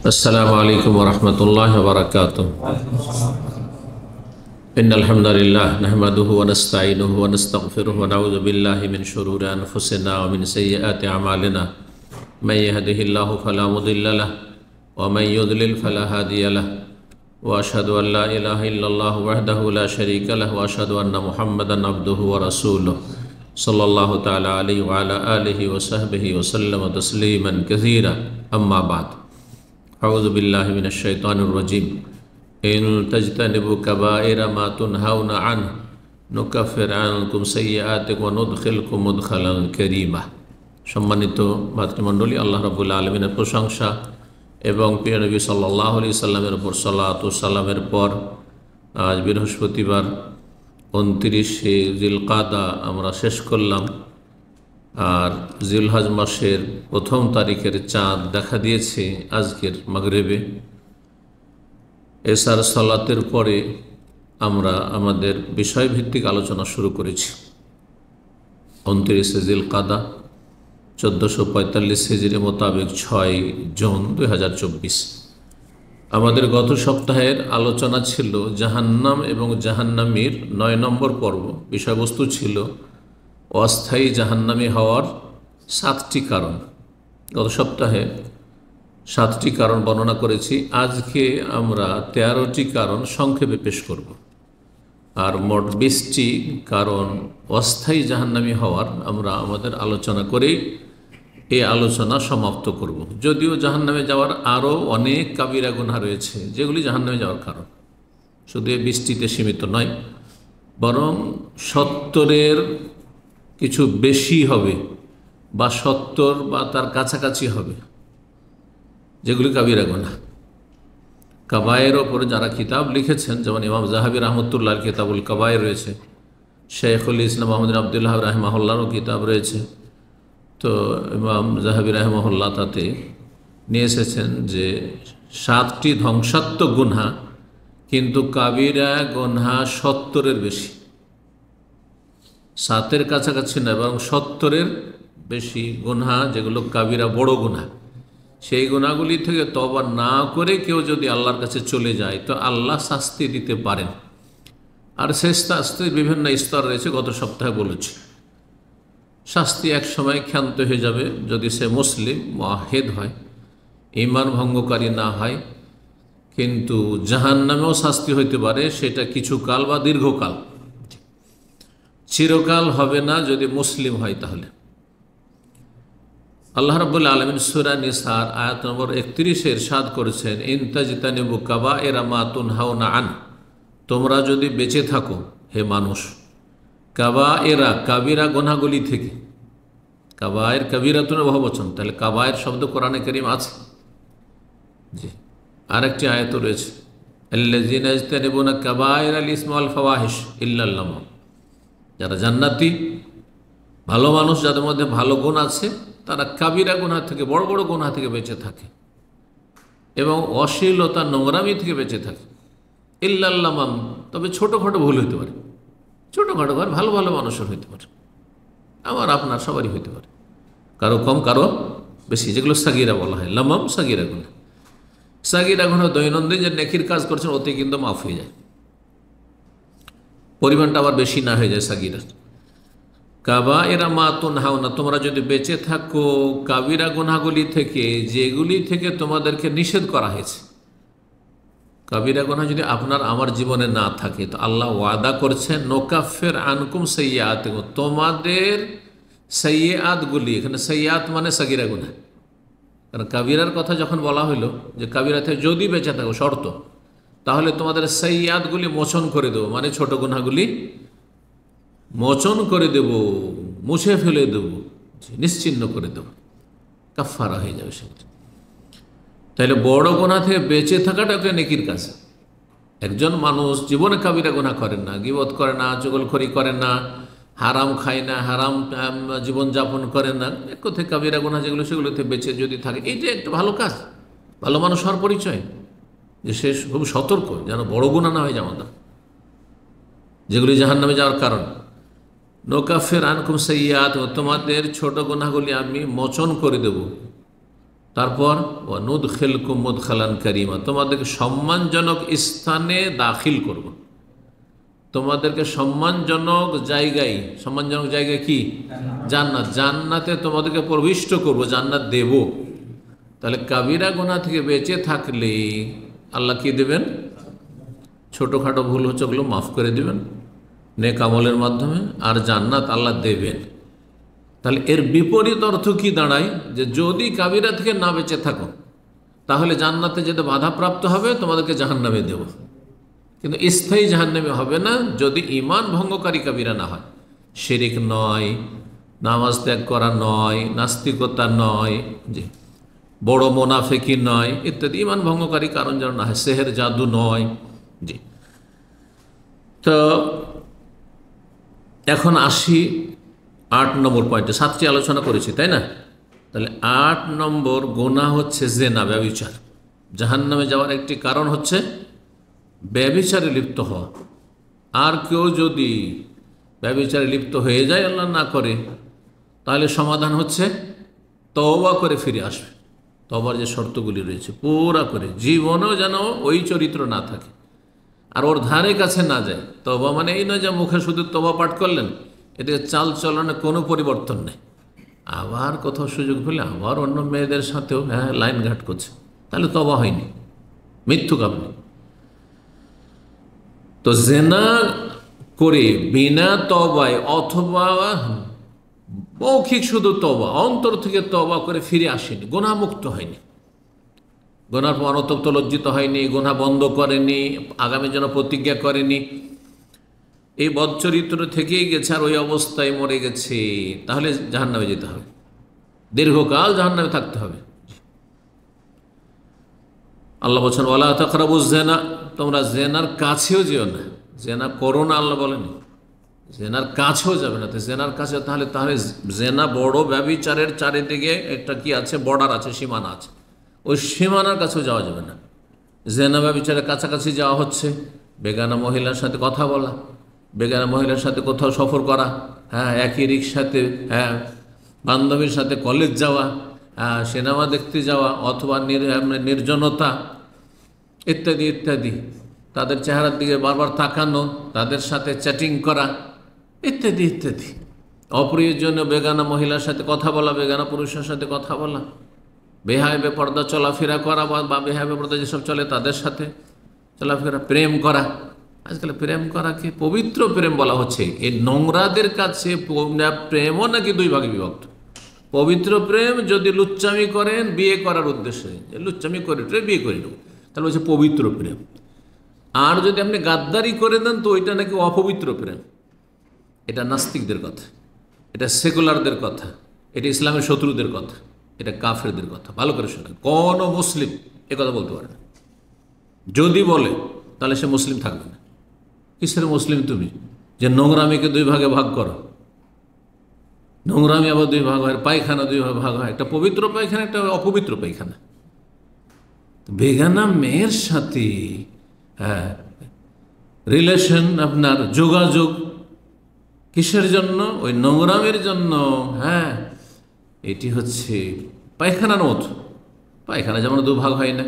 अस्सलामु अलैकुम वरहमतुल्लाहि वबरकातुह। इन्नल हम्दुलिल्लाह नहमदुहु व नस्तईनुहु व नस्तगफिरुहु व नऊज़ु बिल्लाहि मिन शुरूरि अनफुसिना व मिन सय्यिआति अमालिना। मन यहदिहिल्लाहु फला मुदिल्ल लहु व मन युद्लिल फला हादिय लहु व अशहदु अन ला इलाहा इल्लल्लाहु वहदहु ला शरीका लहु व अशहदु अन्न मुहम्मदन अब्दुहु व रसूलुहु सल्लल्लाहु तआला अलैहि व अला आलिहि व सहबिहि व सल्लम तस्लीमन कसीरा। अम्मा बाद, अऊज़ु बिल्लाहि मिनश शैतानिर रजीम। इन तज्तनिबु कबाइरा मा तुनहाउना अन्हु नुकफ्फिर अन्कुम सय्यिआतिकुम व नुदखिलकुम मुदखलन करीमा। सम्मानित मातृमंडলী, আল্লাহ রাব্বুল আলামিনের প্রশংসা এবং প্রিয় নবী সাল্লাল্লাহু আলাইহি সাল্লামের উপর সালাত ও সালামের পর আজ বৃহস্পতিবার 29শে জিলকাদা আমরা শেষ করলাম। আর জিলহজ মাসের প্রথম তারিখের চাঁদ দেখা দিয়েছে আজকের মাগরিবে। এশার সালাতের পরে আমরা আমাদের বিষয়ভিত্তিক আলোচনা শুরু করেছি। 29শে জিলকাদা 1445 হিজরি মোতাবেক 6 জুন 2024। আমাদের গত সপ্তাহের আলোচনা ছিল জাহান্নাম এবং জাহান্নামীর 9 নম্বর পর্ব। বিষয়বস্তু ছিল অস্থায়ী জাহান্নামী হওয়ার 7টি কারণ। গত সপ্তাহে 7টি কারণ বর্ণনা করেছি। আজকে আমরা 13টি কারণ সংক্ষেপে পেশ করব। আর মোট 20টি কারণ অস্থায়ী জাহান্নামী হওয়ার আমরা আমাদের আলোচনা করেই এই আলোচনা সমাপ্ত করব। যদিও জাহান্নামে যাওয়ার আরও অনেক কাবিরা গুনাহ রয়েছে যেগুলি জাহান্নামে যাওয়ার কারণ, শুধু এই 20টিতে সীমিত নয়, বরং 70-এর কিছু বেশি হবে বা 70 বা তার কাছাকাছি হবে যেগুলি কাবিরা গুনাহ। কাবায়ের ওপরে যারা কিতাব লিখেছেন, যেমন ইমাম জাহাবি রহমতুল্লাহর কিতাবুল কাবায়ের রয়েছে, শেখুল ইসলাম মোহাম্মদ আবদুল্লাহ রাহিমাহুল্লাহরও কিতাব রয়েছে। তো ইমাম জাহাবি রাহিমাহুল্লাহ তাতে নিয়ে এসেছেন যে 7টি ধ্বংসাত্মক গুনাহ, কিন্তু কাবিরা গুনাহ 70-এর বেশি। 7-এর কাছাকাছি না, এবং 70-এর বেশি গুনাহ যেগুলো কাবিরা বড় গুনাহ, সেই গুনাহগুলি থেকে তওবা না করে কেউ যদি আল্লাহর কাছে চলে যায় তো আল্লাহ শাস্তি দিতে পারেন। আর সেই শাস্তির বিভিন্ন স্তর রয়েছে, গত সপ্তাহে বলেছি। শাস্তি এক সময় ক্ষান্ত হয়ে যাবে যদি সে মুসলিম মুআহিদ হয়, ঈমান ভঙ্গকারী না হয়, কিন্তু জাহান্নামেও শাস্তি হইতে পারে, সেটা কিছু কাল বা দীর্ঘকাল, চিরকাল হবে না যদি মুসলিম হয়। তাহলে আল্লাহ রাব্বুল আলামিন সূরা নিসার আয়াত নম্বর 31-এ ইরশাদ করেছেন, ইন তাজতানিবু কাবাইরা মা তুনহাউনা আন, তোমরা যদি বেঁচে থাকো হে মানুষ কাবায়েরা কাবিরা গুনাহগুলি থেকে। কাবায়ের কাবিরাতুন বহুবচন, তাহলে কাবায়ের শব্দ কোরআনে কারীম আছে। জি, আরেকটি আয়াত রয়েছে, আল্লাযীনা ইয়াজতানিবুনা কাবায়িরাল ইসমি ওয়াল ফাওয়াহিশ ইল্লাল লাম। যারা জান্নাতি ভালো মানুষ, যাদের মধ্যে ভালো গুণ আছে, তারা কাবিরা গুনাহ থেকে, বড় বড় গুনাহ থেকে বেঁচে থাকে এবং অশ্লীলতা নোংরামি থেকে বেঁচে থাকে। ইল্লাল লাম, তবে ছোটোখাটো ভুল হইতে পারে, ছোটোখাটো ঘর ভালো ভালো মানুষের হইতে পারে, আমার আপনার সবারই হইতে পারে, কারো কম কারো বেশি, যেগুলো সাগিরা বলা হয়। লামাম সাগিরা গুনাহ। সাগিরা গুনাহ দৈনন্দিন যে নেকির কাজ করছেন ওতে কিন্তু মাফ হয়ে যায়, পরিমাণটা আবার বেশি না হয়ে যায় সাগিরা। কাবায়েরা মা তুনহাউনা, তোমরা যদি বেঁচে থাকো কাবিরা গুনাহগুলি থেকে, যেগুলি থেকে তোমাদেরকে নিষেধ করা হয়েছে। কাবিরা গুনাহ যদি আপনার আমার জীবনে না থাকে তো আল্লাহ ওয়াদা করছেন, নুকাফির আনকুম সাইয়্যাতিকুম, তোমাদের সাইয়্যাতগুলি, এখানে সাইয়্যাত মানে সাগিরা গুনাহ। কারণ কাবিরার কথা যখন বলা হইল যে কাবিরা থেকে যদি বেঁচে থাকো, শর্ত, তাহলে তোমাদের সাইয়্যাতগুলি মোচন করে দেবো, মানে ছোট গুনাহগুলি মোচন করে দেব, মুছে ফেলে দেব, নিশ্চিহ্ন করে দেব, কাফারা হয়ে যাবে সেটা। তাহলে বড় গুনাহ থেকে বেঁচে থাকাটা একটা নেকির কাজ। একজন মানুষ জীবনে কাবিরা গুনাহ করেন না, গীবত করে না, চুগলখড়ি করেন না, হারাম খায় না, হারাম জীবনযাপন করেন না, এক কথায় কাবিরা গুনাহ যেগুলো সেগুলোতে বেঁচে যদি থাকে, এইটা একটা ভালো কাজ, ভালো মানুষ হওয়ার পরিচয়, যে সে খুব সতর্ক যেন বড় গুনাহ না হয়ে যায় আমাদের, যেগুলি জাহান্নামে যাওয়ার কারণ। নুকাফির আনকুম সাইয়্যাতিকুম, তোমাদের ছোট গুনাহগুলি আমি মোচন করে দেব, তারপর ওয়ানুদখিলকুম মুদখালান কারীমা, তোমাদেরকে সম্মানজনক স্থানে দাখিল করব। তোমাদেরকে সম্মানজনক জায়গায়, সম্মানজনক জায়গায় কি? জান্নাত। জান্নাতে তোমাদেরকে প্রবিষ্ট করব, জান্নাত দেব। তাহলে কাবিরা গুনাহ থেকে বেঁচে থাকলে আল্লাহ কি দেবেন? ছোটোখাটো ভুল হচ্ছে ওগুলো মাফ করে দেবেন নেক আমলের মাধ্যমে, আর জান্নাত আল্লাহ দেবেন। তাহলে এর বিপরীত অর্থ কি দাঁড়ায়? যে যদি কাবিরা থেকে না বেঁচে থাকো তাহলে জান্নাতে যেতে বাধাপ্রাপ্ত হবে, তোমাদেরকে জাহান্নামে দেব। কিন্তু স্থায়ী জাহান্নামে হবে না যদি ঈমান ভঙ্গকারী কাবিরা না হয়। শিরিক নয়, নামাজ ত্যাগ করা নয়, নাস্তিকতা নয়, জি, বড় মোনাফেকি নয় ইত্যাদি ঈমান ভঙ্গকারী কারণ যেন না হয়, সেহের জাদু নয়। জি, তো এখন আসি 8 নম্বর পয়েন্টে। 7টি আলোচনা করেছি, তাই না? তাহলে 8 নম্বর গুনাহ হচ্ছে জিনা, ব্যভিচার। জাহান্নামে যাওয়ার একটি কারণ হচ্ছে ব্যভিচারে লিপ্ত হওয়া। আর কেউ যদি ব্যভিচারে লিপ্ত হয়ে যায়, আল্লাহ না করে, তাহলে সমাধান হচ্ছে তওবা করে ফিরে আসবে। তওবার যে শর্তগুলি রয়েছে পুরা করে, জীবনেও যেন ওই চরিত্র না থাকে আর ওর ধারে কাছে না যায়। তওবা মানে এই নয় যে মুখে শুধু তওবা পাঠ করলেন, এতে চাল চলনে কোনো পরিবর্তন নেই। আবার কোথাও সুযোগ পেলে আবার অন্য মেয়েদের সাথেও লাইন ঘাট করছে, তাহলে তওবা হয়নি, মিথ্যুক আপনি। তো জেনা করে বিনা তওবায় অথবা মৌখিক শুধু তওবা, অন্তর থেকে তওবা করে ফিরে আসেনি, গুনাহমুক্ত হয়নি, গুনার পর অনতপ্ত লজ্জিত হয়নি, গুনাহ বন্ধ করেনি, আগামী যেন প্রতিজ্ঞা করেনি, এই বদচরিত্র থেকেই গেছে আর ওই অবস্থায় মরে গেছে, তাহলে জাহান্নামে যেতে হবে, দীর্ঘকাল জাহান্নামে থাকতে হবে। আল্লাহ বলছেন ওয়ালা তাকরাবুজ জিনা, তোমরা জেনার কাছেও যেও না। জেনা করো না আল্লাহ বলেনি, জেনার কাছেও যাবে না। তো জেনার কাছে তাহলে জেনা বড় ব্যভিচারের চারিদিকে একটা কি আছে, বর্ডার আছে, সীমানা আছে, ওই সীমানার কাছেও যাওয়া যাবে না। জেনা ব্যভিচারের কাছাকাছি যাওয়া হচ্ছে বেগানা মহিলার সাথে কথা বলা, বেগানা মহিলার সাথে কোথাও সফর করা, একই রিক্সাতে, বান্ধবীর সাথে কলেজ যাওয়া, সিনেমা দেখতে যাওয়া, অথবা নির্জনতা ইত্যাদি ইত্যাদি, তাদের চেহারার দিকে বারবার তাকানো, তাদের সাথে চ্যাটিং করা ইত্যাদি ইত্যাদি। অপ্রয়োজনীয় বেগানা মহিলার সাথে কথা বলা, বেগানা পুরুষের সাথে কথা বলা, বেহায় বেপর্দা চলাফেরা করা বা বেহায় বেপর্দা যেসব চলে তাদের সাথে চলাফেরা, প্রেম করা। আজকাল প্রেম করাকে পবিত্র প্রেম বলা হচ্ছে। এই নোংরাদের কাছে প্রেমও নাকি 2 ভাগে বিভক্ত। পবিত্র প্রেম যদি লুচ্চামি করেন বিয়ে করার উদ্দেশ্যে, লুচ্চামি করে বিয়ে করে নেব, তাহলে হচ্ছে পবিত্র প্রেম। আর যদি আপনি গাদ্দারি করে দেন তো ওইটা নাকি অপবিত্র প্রেম। এটা নাস্তিকদের কথা, এটা সেকুলারদের কথা, এটা ইসলামের শত্রুদের কথা, এটা কাফেরদের কথা। ভালো করে শোনেন, কোন মুসলিম এ কথা বলতে পারে না। যদি বলে তাহলে সে মুসলিম থাকবে না। কিসের মুসলিম তুমি যে নোংরামিকে 2 ভাগে ভাগ করো? নোংরামি আবার 2 ভাগ হয়, পায়খানা 2 ভাগ হয়, একটা পবিত্র পায়খানা, একটা অপবিত্র পায়খানা। বেগানা মেয়ের সাথে রিলেশন, আপনার যোগাযোগ কিসের জন্য? ওই নোংরামের জন্য। এটি হচ্ছে পায়খানার মতো। পায়খানা যেমন 2 ভাগ হয় না,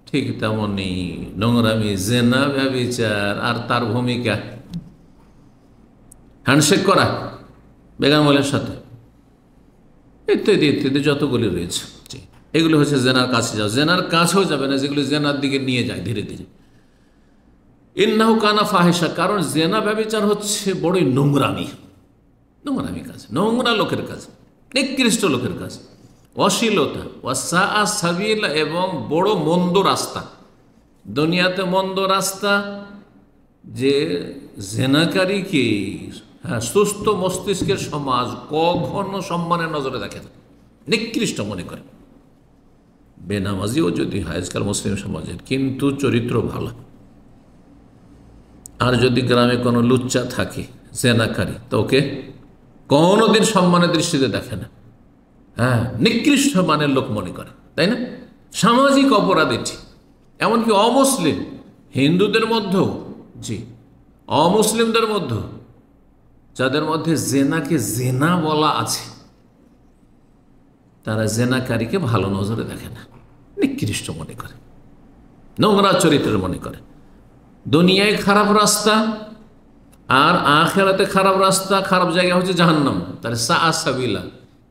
ঠিক তেমনই নোংরামি, জেনা, ব্যভিচার আর তার ভূমিকা হ্যান্ডশেক করা বেগানা মহিলার সাথে ইত্যাদি ইত্যাদি যতগুলি রয়েছে, এগুলো হচ্ছে জেনার কাছে যাও। জেনার কাছেও যাবে না যেগুলো জেনার দিকে নিয়ে যায় ধীরে ধীরে। ইন্নাহু কানা ফাহিশা, কারণ জেনা ব্যভিচার হচ্ছে বড়ই নোংরামি, নোংরামি কাজ, নোংরা লোকের কাজ, নিকৃষ্ট লোকের কাজ, অশ্লীলতা, ওয়াসা সাবিল, এবং বড় মন্দ রাস্তা। দুনিয়াতে মন্দ রাস্তা যে জেনাকারীকে সুস্থ মস্তিষ্কের সমাজ কখনো সম্মানের নজরে দেখে না, নিকৃষ্ট মনে করে। বেনামাজিও যদি হয় আজকাল মুসলিম সমাজের, কিন্তু চরিত্র ভালো। আর যদি গ্রামে কোনো লুচ্চা থাকে জেনাকারী, তো ওকে কোনোদিন সম্মানের দৃষ্টিতে দেখে না, নিকৃষ্ট মানের লোক মনে করে, তাই না? সামাজিক অপরাধ এটি। এমনকি অমুসলিম হিন্দুদের মধ্যেও, অমুসলিমদের মধ্যেও যাদের মধ্যে জেনাকে জেনা বলা আছে, তারা জেনাকারীকে ভালো নজরে দেখে না, নিকৃষ্ট মনে করে, নোংরা চরিত্রের মনে করে। দুনিয়ায় খারাপ রাস্তা আর আখিরাতে খারাপ রাস্তা, খারাপ জায়গা হচ্ছে জাহান্নাম। তাহলে সাআ সাবিলা,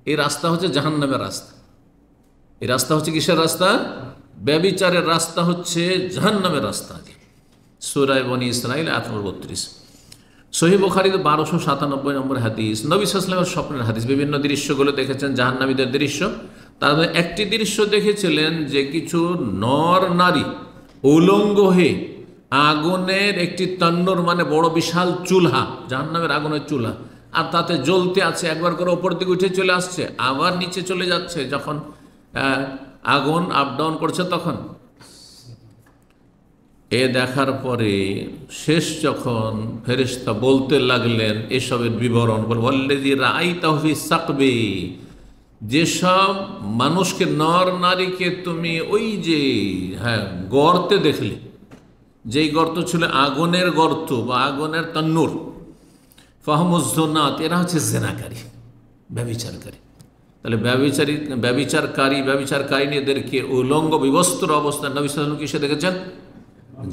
এই রাস্তা হচ্ছে জাহান্নামের রাস্তা। এই রাস্তা হচ্ছে কিসের রাস্তা? ব্যভিচারের রাস্তা হচ্ছে জাহান্নামের রাস্তা। সূরা বনী ইসরাঈল আয়াত নম্বর 32। সহিহ বুখারীতে 1297 নম্বর হাদিস, নবী সাল্লাল্লাহু আলাইহি ওয়াসাল্লামের স্বপ্নের হাদিস। বিভিন্ন দৃশ্যগুলো দেখেছেন, জাহান্নামীদের দৃশ্য। তার মধ্যে একটি দৃশ্য দেখেছিলেন যে কিছু নর নারী উলঙ্গ হয়ে আগুনের একটি তন্নুর, মানে বড় বিশাল চুলহা, জাহান্নামের আগুনের চুলহা, আর তাতে জ্বলতে আছে। একবার করে ওপর দিকে উঠে চলে আসছে, আবার নিচে চলে যাচ্ছে। যখন আগুন আপ ডাউন করছে তখন এ দেখার পরে শেষ যখন ফেরেশতা বলতে লাগলেন এসবের বিবরণ, বললেজি রাআইতাহু ফি সাকবি, যেসব মানুষকে, নর নারীকে তুমি ওই যে গর্তে দেখলে, যেই গর্ত ছিল আগুনের গর্ত বা আগুনের তন্নুর, ফাহমুজ্জুনাত, এরা হচ্ছে জেনাকারী, ব্যভিচারকারী। তাহলে ব্যভিচারকারীদেরকে উলঙ্গ বিবস্ত্র অবস্থায় নবী সাল্লাল্লাহু আলাইহি ওয়াসাল্লাম কিসে দেখেছেন?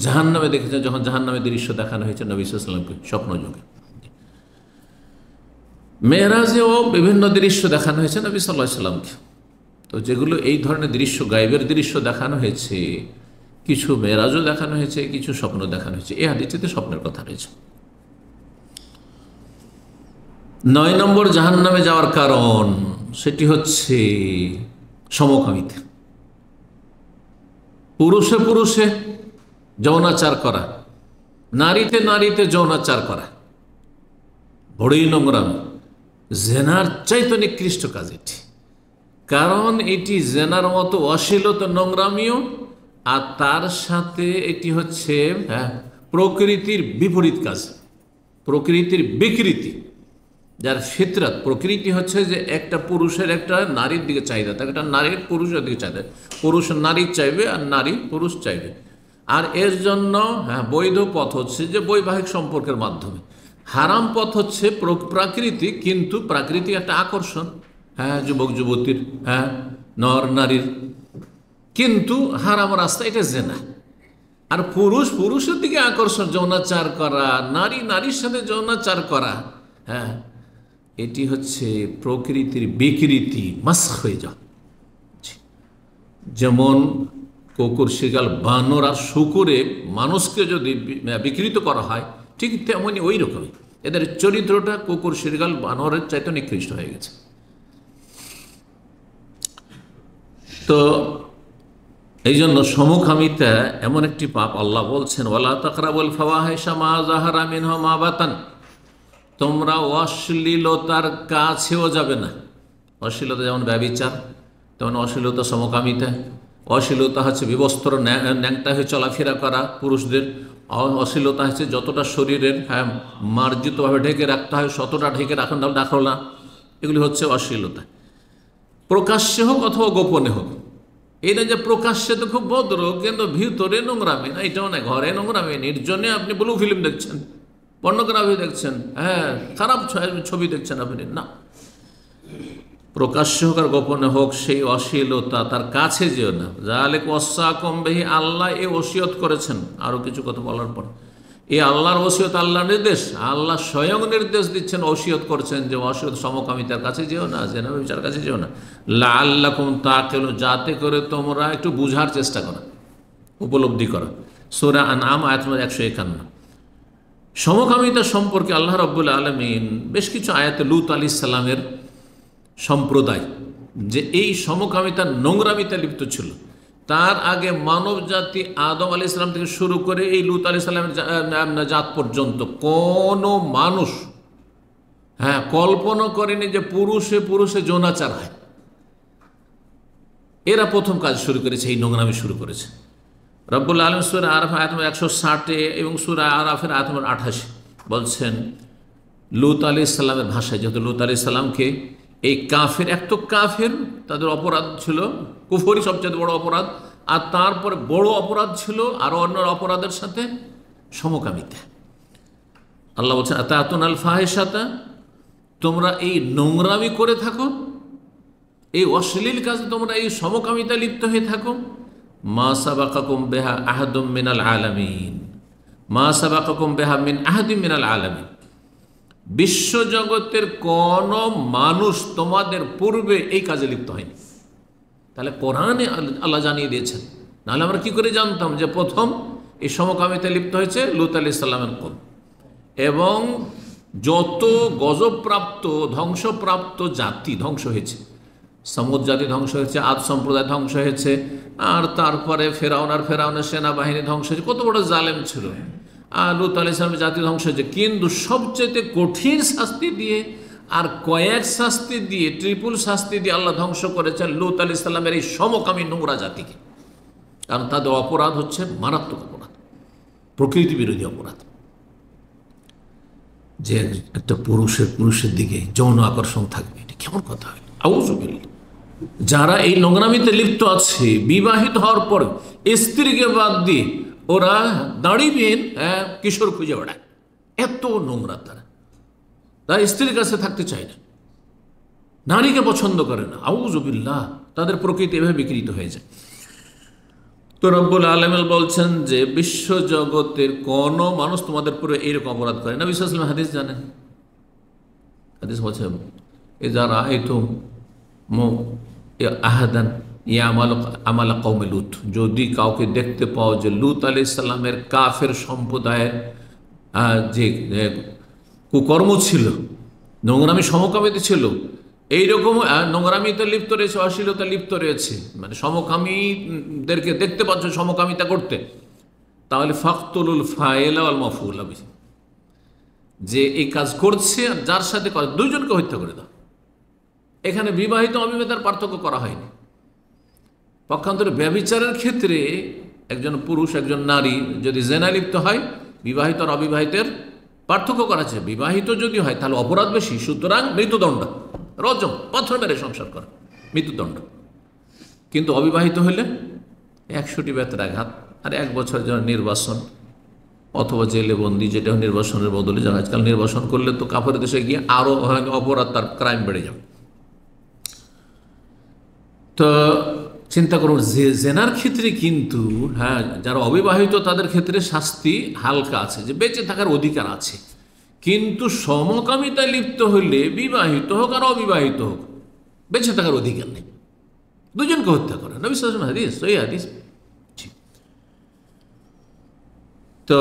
জাহান্নামে দেখেছেন। যখন জাহান্নামের দৃশ্য দেখানো হয়েছে নবী সাল্লাল্লাহু আলাইহি ওয়াসাল্লামকে স্বপ্নযোগে। মেরাজেও বিভিন্ন দৃশ্য দেখানো হয়েছে নবী সাল্লাল্লাহু আলাইহি ওয়াসাল্লামকে। তো যেগুলো এই ধরনের দৃশ্য, গায়েবের দৃশ্য দেখানো হয়েছে, কিছু মেরাজও দেখানো হয়েছে, কিছু স্বপ্ন দেখানো হয়েছে। এই হাদিসটিতে স্বপ্নের কথা রয়েছে। 9 নম্বর জাহান্নামে যাওয়ার কারণ, সেটি হচ্ছে সমকামিতা। পুরুষে পুরুষে যৌনাচার করা, নারীতে নারীতে যৌনাচার করা বড়ই নোংরামি, জেনার চাইতে নিকৃষ্ট কাজ এটি। কারণ এটি জেনার মতো অশ্লীলতা, নোংরামিও, আর তার সাথে এটি হচ্ছে প্রকৃতির বিপরীত কাজ, প্রকৃতির বিকৃতি। যার ফিতরাত, প্রকৃতি হচ্ছে যে একটা পুরুষের একটা নারীর দিকে চাহিদা থাকে, একটা নারীর পুরুষের দিকে চাহিদা, পুরুষ নারী চাইবে আর নারী পুরুষ চাইবে। আর এর জন্য বৈধ পথ হচ্ছে যে বৈবাহিক সম্পর্কের মাধ্যমে। হারাম পথ হচ্ছে প্রাকৃতিক, কিন্তু প্রাকৃতিক একটা আকর্ষণ, যুবক যুবতীর, নর নারীর, কিন্তু হারাম রাস্তা, এটা জেনা। আর পুরুষ পুরুষের দিকে আকর্ষণ, যৌনাচার করা, নারী নারীর সাথে যৌনাচার করা, এটি হচ্ছে প্রকৃতির বিকৃতি, মাস্ক হয়ে যাওয়া। যেমন কুকুর, শিয়াল, বানর আর শুকুরে মানুষকে যদি বিকৃত করা হয়, ঠিক তেমনি ওই রকমই এদের চরিত্রটা কুকুর, শিয়াল, বানরের চাইতে নিকৃষ্ট হয়ে গেছে। তো এই জন্য সমকামিতা এমন একটি পাপ, আল্লাহ বলছেন ওয়ালা তাকরাবুল ফাওয়াহিশা মা যাহারা মিনহা মা বাতান, তোমরা অশ্লীলতার কাছেও যাবে না। অশ্লীলতা যেমন ব্যভিচার, তেমন অশ্লীলতা সমকামিতা। অশ্লীলতা হচ্ছে বিবস্ত্র, ন্যাংটা হয়ে চলাফেরা করা পুরুষদের। অশ্লীলতা হচ্ছে যতটা শরীরের মার্জিতভাবে ঢেকে রাখতে হয় ততটা ঢেকে রাখো না, এগুলি হচ্ছে অশ্লীলতা। প্রকাশ্যে হোক অথবা গোপনে হোক। এই না যে প্রকাশ্যে তো খুব ভদ্র, কিন্তু ভিতরে নোংরামি না, এটাও না। ঘরে নোংরামি, নির্জনে আপনি ব্লু ফিল্ম দেখছেন, পর্নোগ্রাফি দেখছেন, খারাপ ছবি দেখছেন আপনি, না। প্রকাশ্য হোক আর গোপনে হোক, সেই অশ্লীলতা তার কাছে যেও না। যালিক ওয়াসাকুম বিহি, আল্লাহ এ ওসিয়ত করেছেন। আরও কিছু কথা বলার পর এই আল্লাহর ওসিয়ত, আল্লাহর নির্দেশ, আল্লাহ স্বয়ং নির্দেশ দিচ্ছেন, ওসিয়ত করছেন যে অসিয়ত সমকামিতার কাছে যেও না, জেনা ব্যভিচার কাছে যেও না। লাআল্লাকুম তাকিলুন, যাতে করে তোমরা একটু বুঝার চেষ্টা করো, উপলব্ধি করো। সূরা আনআম আয়াত নম্বর 151। সমকামিতা সম্পর্কে আল্লাহ রাব্বুল আলামিন বেশ কিছু আয়াতে লূত আলাইহিস সালামের সম্প্রদায় যে এই সমকামিতা, নোংরামিতা লিপ্ত ছিল, তার আগে মানব জাতি আদম আলাইহিস সালাম থেকে শুরু করে এই লূত আলাইহিস সালামের জাত পর্যন্ত কোনো মানুষ কল্পনা করেনি যে পুরুষে পুরুষে যৌনাচার হয়। এরা প্রথম কাজ শুরু করেছে, এই নোংরামি শুরু করেছে। রব্বুল আলামিন সূরা আরাফ আয়াত নম্বর 160 এবং সূরা আরাফের আয়াত নম্বর 28 বলছেন, লূত আলাইহিস সালামের ভাষায়, যেহেতু লূত আলাইহিস সালামকে এই কাফের, এক তো কাফের, তাদের অপরাধ ছিল কুফরি সবচেয়ে বড় অপরাধ, আর তারপরে বড় অপরাধ ছিল আরও অন্য অপরাধের সাথে সমকামিতা। আল্লাহ বলছেন আতাতুনাল ফাহিশাতা, তোমরা এই নোংরামি করে থাকো। এই অশ্লীল কাজে তোমরা এই সমকামিতা লিপ্ত হয়ে থাকো, মা সাবাকাকুম বিহা আহাদুম মিনাল আলামিন, মা সাবাকাকুম বিহা মিন আহাদিম মিনাল আলামিন, বিশ্বজগতের কোন মানুষ তোমাদের পূর্বে এই কাজে লিপ্ত হয়নি। তাহলে কোরআনে আল্লাহ জানিয়ে দিয়েছেন, নাহলে আমরা কি করে জানতাম যে প্রথম এই সমকামিতে লিপ্ত হয়েছে লূত আলাইহিস সালামের কওম, এবং যত গজবপ্রাপ্ত ধ্বংসপ্রাপ্ত জাতি ধ্বংস হয়েছে, সমুদ জাতি ধ্বংস হয়েছে, আদ সম্প্রদায় ধ্বংস হয়েছে, আর তারপরে ফেরাউনের সেনাবাহিনী ধ্বংস হয়েছে, কত বড় জালেম ছিল। আর লূত আলাইহিস সালামের জাতি ধ্বংস হয়েছে, কিন্তু সবচেয়ে কঠিন শাস্তি দিয়ে আর কয়েক শাস্তি দিয়ে, ট্রিপল শাস্তি দিয়ে আল্লাহ ধ্বংস করেছেন লূত আলাইহিস সালামের এই সমকামী নোংরা জাতিকে। কারণ তাদের অপরাধ হচ্ছে মারাত্মক অপরাধ, প্রকৃতি বিরোধী অপরাধ। যে একটা পুরুষের দিকে যৌন আকর্ষণ থাকবে, এটা কেমন কথা হয়? আউযুবিল্লাহ। যারা এই নোংরামিতে লিপ্ত আছে, বিবাহিত হওয়ার পর স্ত্রীকে বাদ দিয়ে ওরা দাঁড়িবেন কিশোর খুঁজে বেড়ায়, এত নোংরা তারা স্ত্রীর কাছে থাকতে চায় না, নারীকে পছন্দ করে না। আউযুবিল্লাহ, তাদের প্রকৃতি এভাবে বিকৃত হয়ে যায়। তো রব্বুল আলামিন বলছেন যে বিশ্বজগতের কোন মানুষ তোমাদের পুরো এইরকম অপরাধ করে না। নবী সাল্লাল্লাহু আলাইহি ওয়াসাল্লাম হাদিস জানেন, হাদিস বলছে ইযা রাআইতুম আহাদান আমালা কওমে লূত, যদি কাউকে দেখতে পাও যে লূত আলাইহিস সালামের কাফের সম্প্রদায়ের যে কুকর্ম ছিল, নোংরামি সমকামিতা ছিল, এইরকম নোংরামিতে লিপ্ত রয়েছে, অশ্লীলতা লিপ্ত রয়েছে, মানে সমকামীদেরকে দেখতে পাচ্ছ সমকামিতা করতে, তাহলে ফাকতুলুল ফাইলা ওয়াল মাফউল বিহি, যে এই কাজ করছে আর যার সাথে করে দুইজনকে হত্যা করে দাও। এখানে বিবাহিত অবিবাহিতার পার্থক্য করা হয়নি। পক্ষান্তরে ব্যভিচারের ক্ষেত্রে একজন পুরুষ একজন নারী যদি জেনা লিপ্ত হয়, বিবাহিত আর অবিবাহিতের পার্থক্য করা আছে। বিবাহিত যদি হয় তাহলে অপরাধ বেশি, সুতরাং মৃত্যুদণ্ড, রজম, পাথর মেরে সংসার করা, মৃত্যুদণ্ড। কিন্তু অবিবাহিত হলে 100টি বেত্রাঘাত আর 1 বছর যেন নির্বাসন অথবা জেলে বন্দি, যেটা নির্বাসনের বদলে যারা আজকাল নির্বাসন করলে তো কাফের দেশে গিয়ে আরও অপরাধ, তার ক্রাইম বেড়ে যাবে। তো চিন্তা করুন, জেনার ক্ষেত্রে কিন্তু যারা অবিবাহিত তাদের ক্ষেত্রে শাস্তি হালকা আছে, যে বেঁচে থাকার অধিকার আছে। কিন্তু সমকামিতায় লিপ্ত হলে বিবাহিত হোক আর অবিবাহিত হোক বেঁচে থাকার অধিকার নেই, দুজনকে হত্যা করে। নবী সাল্লাল্লাহু আলাইহি ওয়াসাল্লাম হাদিস, সহিহ হাদিস। তো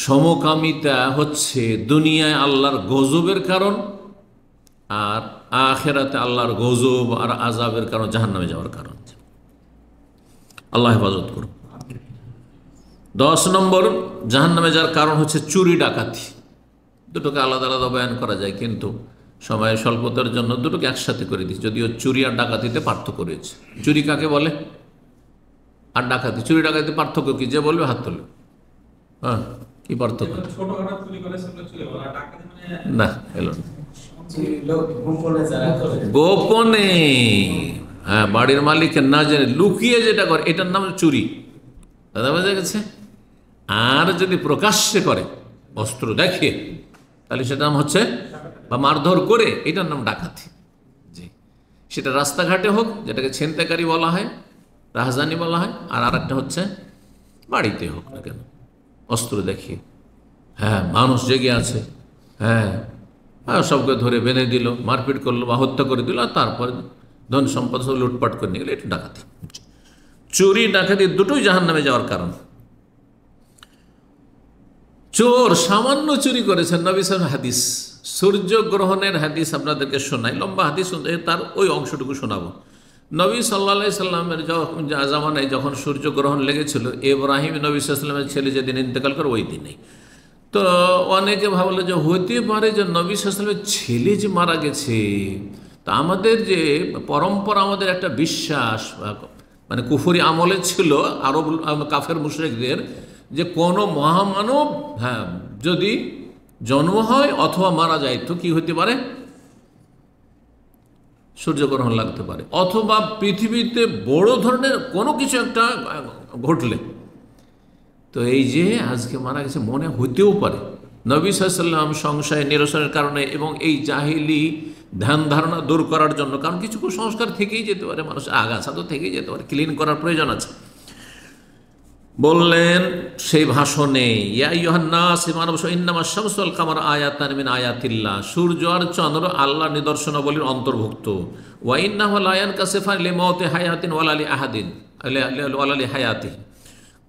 সমকামিতা হচ্ছে দুনিয়ায় আল্লাহর গজবের কারণ, আর আখিরাতে আল্লাহর গজব আর আযাবের কারণ, জাহান্নামে যাওয়ার কারণ। আল্লাহ হেফাজত করুন। 10 নম্বর জাহান্নামে যাওয়ার কারণ হচ্ছে চুরি ডাকাতি। দুটোকে আলাদা আলাদা বয়ান করা যায়, কিন্তু সময়ের স্বল্পতার জন্য দুটোকে একসাথে করে দিচ্ছি, যদিও চুরি আর ডাকাতিতে পার্থক্য রয়েছে। চুরি কাকে বলে আর ডাকাতি, চুরি ডাকাতিতে পার্থক্য কি? যে বলবে হাত তুলবে। কি পার্থক্য? না, এলো গোপনে, বাড়ির মালিকের না জেনে লুকিয়ে যেটা করে এটার নাম চুরি, দাদা বোঝা গেছে। আর যদি প্রকাশ্যে করে অস্ত্র দেখিয়ে, তাহলে সেটার নাম হচ্ছে, বা মারধর করে, এটার নাম ডাকাতি। জি, সেটা রাস্তাঘাটে হোক, যেটাকে ছিনতাইকারী বলা হয়, রাহাজানি বলা হয়, আর আরেকটা হচ্ছে বাড়িতে হোক না কেন, অস্ত্র দেখিয়ে। মানুষ জেগে আছে, সবকে ধরে বেঁধে দিল, মারপিট করলো বা হত্যা করে দিল, আর তারপরে ধন সম্পদ সব লুটপাট করে নিয়ে গেলে, এটা ডাকাতি। চুরি ডাকাতি দুটোই জাহান্নামে যাওয়ার কারণ। চোর সামান্য চুরি করেছেন, নবী সাল্লাল্লাহু হাদিস, সূর্যগ্রহণের হাদিস আপনাদেরকে শোনাই, লম্বা হাদিস, তার ওই অংশটুকু শোনাবো। নবী সাল্লাল্লাহু আলাইহি সাল্লামের জামানায় যখন সূর্যগ্রহণ লেগেছিল, ইব্রাহিম নবী সাল্লাল্লাহু আলাইহি সাল্লামের ছেলে যেদিন ইন্তেকাল করে ওই দিনেই। তো অনেকে ভাবলো যে হতে পারে যে নবী সাল্লাল্লাহু আলাইহি সাল্লামের ছেলে যে মারা গেছে। তা আমাদের যে পরম্পরা, আমাদের একটা বিশ্বাস, মানে কুফরি আমলে ছিল আরব কাফের মুশরিকদের, যে কোনো মহামানব যদি জন্ম হয় অথবা মারা যায় তো কি হতে পারে, সূর্যগ্রহণ লাগতে পারে, অথবা পৃথিবীতে বড় ধরনের কোনো কিছু একটা ঘটলে। তো এই যে আজকে মারা গেছে, মনে হতেও পারে নবী সাল্লাল্লাহু আলাইহি ওয়াসাল্লাম সংশয় নিরসনের কারণে এবং এই জাহিলি ধ্যান ধারণা দূর করার জন্য, কারণ কিছু কুসংস্কার থেকেই যেতে পারে, মানুষ আগাছা তো থেকেই যেতে পারে, ক্লিন করার প্রয়োজন আছে। বললেন সেই ভাষণে, ইয়া আইয়ুহান নাস মানব ইন্নামা শামসু ওয়াল কামার আয়াতান মিন আয়াতিল্লাহ, সূর্য আর চন্দ্র আল্লাহর নিদর্শনাবলীর অন্তর্ভুক্ত। ওয়া ইন্নাহু লা ইয়ানকাসিফান লিমাউতি হায়াতিন ওয়ালা লি আহাদিন ওয়ালা লি হায়াতিহি,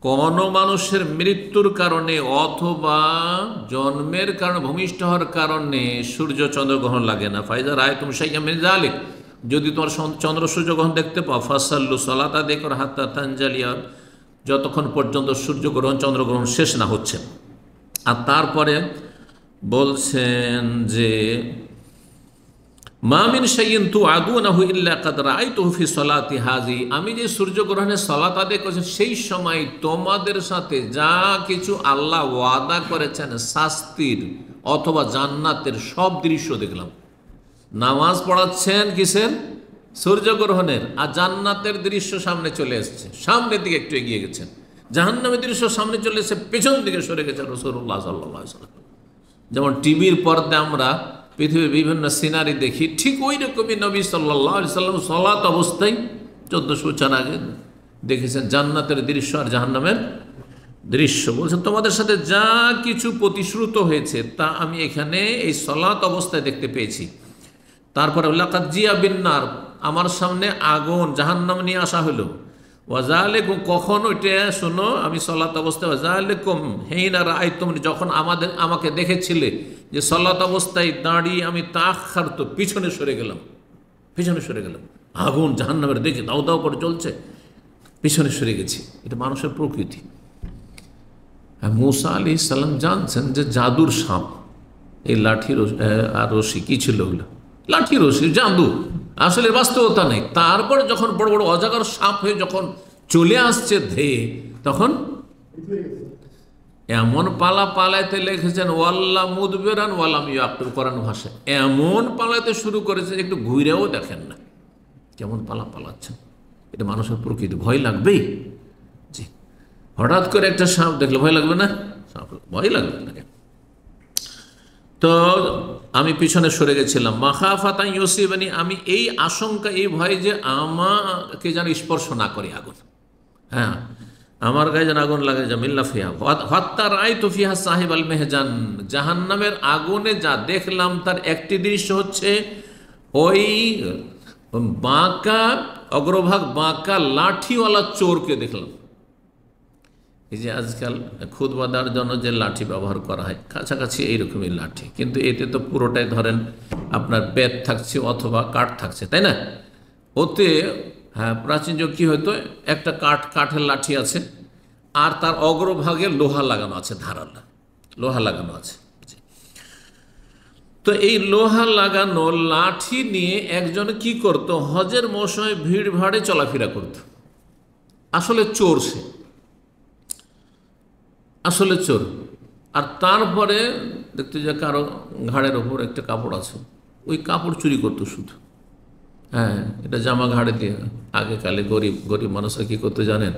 কোন মানুষের মৃত্যুর কারণে অথবা জন্মের কারণে, ভূমিষ্ঠ হওয়ার কারণে সূর্য চন্দ্রগ্রহণ লাগে না। ফাইজা রাআইতুম শাইআম মিন যালিক, যদি তোমার চন্দ্র সূর্যগ্রহণ দেখতে পাও, ফাসাল্লু সালাত আদায় করো হাত্তা তানজালিয়া, যতক্ষণ পর্যন্ত সূর্যগ্রহণ চন্দ্রগ্রহণ শেষ না হচ্ছে। আর তারপরে বলছেন যে মা মিন শাইইন তুআদুনাহু ইল্লা কাদ রাআইতুহু ফি সালাতি হাযি, আমি যে সূর্যগ্রহণের সালাত আদায় করেছি সেই সময় তোমাদের সাথে যা কিছু আল্লাহ ওয়াদা করেছেন শাস্তির অথবা জান্নাতের সব দৃশ্য দেখলাম। নামাজ পড়াচ্ছেন কিসের? সূর্যগ্রহণের, আর জান্নাতের দৃশ্য সামনে চলে এসছে, সামনের দিকে একটু এগিয়ে গেছেন। জাহান্নামের দৃশ্য সামনে চলে এসে পেছন দিকে সরে গেছেন রাসূলুল্লাহ সাল্লাল্লাহু আলাইহি ওয়াসাল্লাম। যেমন টিভির পর্দায় আমরা পৃথিবীর বিভিন্ন সিনারি দেখি, ঠিক ওই রকমই নবী সাল্লাল্লাহু আলাইহি ওয়াসাল্লাম সালাত অবস্থায় 1400 বছর আগে দেখেছেন জান্নাতের দৃশ্য আর জাহান্নামের দৃশ্য। বলছেন তোমাদের সাথে যা কিছু প্রতিশ্রুত হয়েছে তা আমি এখানে এই সালাত অবস্থায় দেখতে পেয়েছি। তারপরে লাকাদ জিয়া বিন্নার, আমার সামনে আগুন জাহান্নাম নিয়ে আসা হলো। ওয়াজালেকুম, কখন ওইটা শোনো, আমি সালাত অবস্থায়, ওয়াজালেকুম হেইনা রাআইতুম, যখন আমাকে দেখেছিলে যে সালাত অবস্থায় দাঁড়িয়ে আমি তাখারত, পিছনে সরে গেলাম, আগুন জাহান্নামের দেখে দাউ দাউ করে জ্বলছে, পিছনে সরে গেছি। এটা মানুষের প্রকৃতি। মূসা আলাইহিস সালাম জানছেন যে জাদুর সাপ, এই লাঠি আর রশি কি ছিল ওগুলো, লাঠি রশি জাদু, আসলে বাস্তবতা নেই। তারপরে যখন বড় বড় অজাগর সাপ হয়ে যখন চলে আসছে ধেয়ে, তখন এমন পালা পালাইতে লেগেছেন, ওয়াল্লা মুদবিরান ওয়ালাম ইয়াক্তুব, কোরআন ভাষায় এমন পালাইতে শুরু করেছে একটু ঘুরেও দেখেন না কেমন পালা পালাচ্ছেন। এটা মানুষের প্রকৃতি, ভয় লাগবেই। জি, হঠাৎ করে একটা সাপ দেখলে ভয় লাগবে না? সাপ ভয় লাগবে না। তো আমি পিছনে সরে গেছিলাম। মাখাফাতান ইউসিবানি, আমি এই আশঙ্কা, এই ভয় যে আমাকে যেন স্পর্শ না করে আগুন, হ্যাঁ আমার গায়ে যেন আগুন লাগে, জামিল্লা ফিহা হাত্তা রাআইতু ফিহা সাহিব আল মেহজান, জাহান্নামের আগুনে যা দেখলাম তার একটি দৃশ্য হচ্ছে ওই বাঁকা, অগ্রভাগ বাঁকা লাঠিওয়ালা চোরকে দেখলাম। এই যে আজকাল খুতবা দেওয়ার জন্য যে লাঠি ব্যবহার করা হয়, কাছাকাছি এইরকমই লাঠি, কিন্তু এতে তো পুরোটাই ধরেন আপনার বেত থাকছে অথবা কাঠ থাকছে, তাই না? ওতে হ্যাঁ প্রাচীন যুগ কী হয়তো, একটা কাঠের লাঠি আছে আর তার অগ্রভাগে লোহা লাগানো আছে, ধারালো লোহা লাগানো আছে। তো এই লোহা লাগানো লাঠি নিয়ে একজন কি করত, হজের মৌসুমে ভিড় ভাড়ে চলাফেরা করত। আসলে চোর সে, আসলে চোর। আর তারপরে দেখতে যে কারো ঘাড়ের ওপর একটা কাপড় আছে, ওই কাপড় চুরি করতো শুধু। হ্যাঁ, এটা জামা ঘাড়ে দিয়ে, আগেকালে গরিব মানুষরা কী করতে জানেন,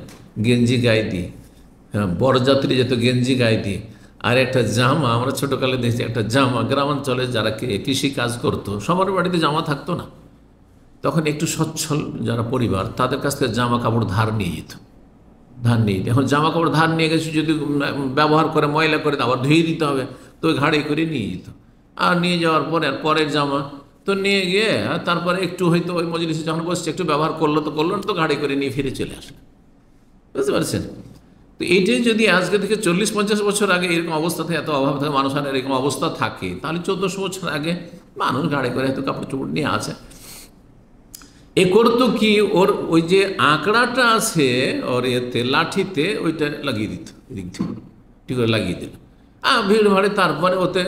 গেঞ্জি গায়ে দিয়ে, হ্যাঁ বরযাত্রী যেত গেঞ্জি গায়ে দিয়ে, আর একটা জামা, আমরা ছোটোকালে দেখছি একটা জামা, গ্রামাঞ্চলে যারা কৃষি কাজ করতো সবার বাড়িতে জামা থাকতো না, তখন একটু সচ্ছল যারা পরিবার তাদের কাছ থেকে জামা কাপড় ধার নিয়ে যেত, এখন জামা কাপড় ধার নিয়ে গেছে, যদি ব্যবহার করে ময়লা করে আবার ধুয়ে দিতে হবে, তো ওই ঘাড়ে করে নিয়ে যেত। আর নিয়ে যাওয়ার পরে আর পরের জামা তো নিয়ে গিয়ে তারপরে একটু হয়তো ওই মজলিসে যখন বসছে একটু ব্যবহার করলো তো করলো না, তো গাড়ি করে নিয়ে ফিরে চলে আসলো। বুঝতে পারছেন? তো এইটাই যদি আজকে থেকে 40-50 বছর আগে এরকম অবস্থা থাকে, এত অভাব থাকে মানুষের, এরকম অবস্থা থাকে, তাহলে 1400 বছর আগে মানুষ গাড়ি করে হয়তো কাপড় চোপড় নিয়ে আছে। এ করতো কি, ওর ওই যে আঁকড়াটা আছে ওর এতে লাঠিতে, ওইটা লাগিয়ে দিত, ঠিক করে লাগিয়ে দিল, ভিড় ভাড়ে, তারপরে ওতে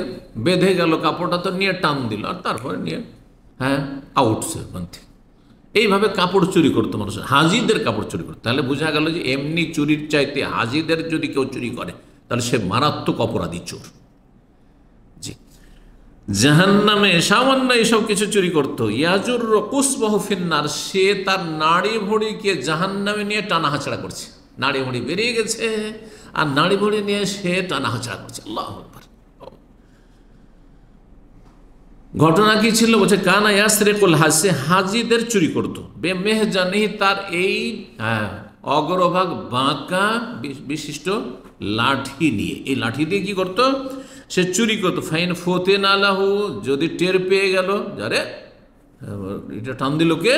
বেঁধে গেল কাপড়টা, তো নিয়ে টান দিল, আর তারপরে নিয়ে হ্যাঁ আউটসে মধ্যে। এইভাবে কাপড় চুরি করতো মানুষ, হাজিদের কাপড় চুরি করতো। তাহলে বোঝা গেল যে এমনি চুরির চাইতে হাজিদের যদি কেউ চুরি করে তাহলে সে মারাত্মক অপরাধী চোর। জি, জাহান্নামে সামান্য এইসব কিছু চুরি করতো। ইয়াজুর কুসবাহু ফিন্নার, সে তার নাড়ি ভুঁড়িকে জাহান্নামে নিয়ে টানা হাঁচড়া করছে, নাড়ি ভুঁড়ি বেরিয়ে গেছে আর নাড়ি ভুঁড়ি নিয়ে সে টানা হাঁচড়া করছে। আল্লাহু আকবার। ঘটনা কি ছিল? বলছে কানা ইয়াসরিকুল হাসে, হাজিদের চুরি করতো, বেমেহজানিহি, তার এই অগ্রভাগ বাঁকা বিশিষ্ট লাঠি নিয়ে। এই লাঠি দিয়ে কি করতো? সে চুরি করতো। ফাইন ফতেন আলাহু, যদি টের পেয়ে গেল, যারে এটা টান দিল কে,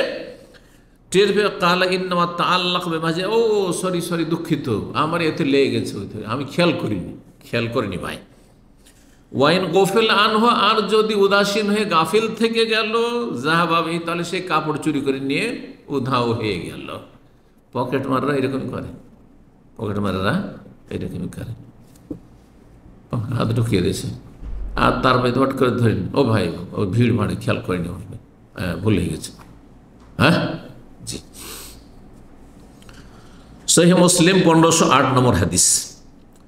টের পেয়ে কালা ইন্নামা তাআল্লাক বিমাজি, ও সরি সরি, দুঃখিত, আমার এতে লেগে গেছে, আমি খেয়াল করিনি ভাই। ওয়াইন গোফেল আনহ, আর যদি উদাসীন হয়ে গাফিল থেকে গেল, জাহাবাবি, তাহলে সে কাপড় চুরি করে নিয়ে উধাও হয়ে গেল। পকেট মাররা এরকমই করে, হাত ঢুকিয়ে দিয়েছে, আর তার ভাই হট করে ধরেন, ও ভাই ও ভিড় ভাড়ে খেয়াল করেনি, ভুলে গেছে। হ্যাঁ জি, সহিহ মুসলিম 1508 নম্বর হাদিস।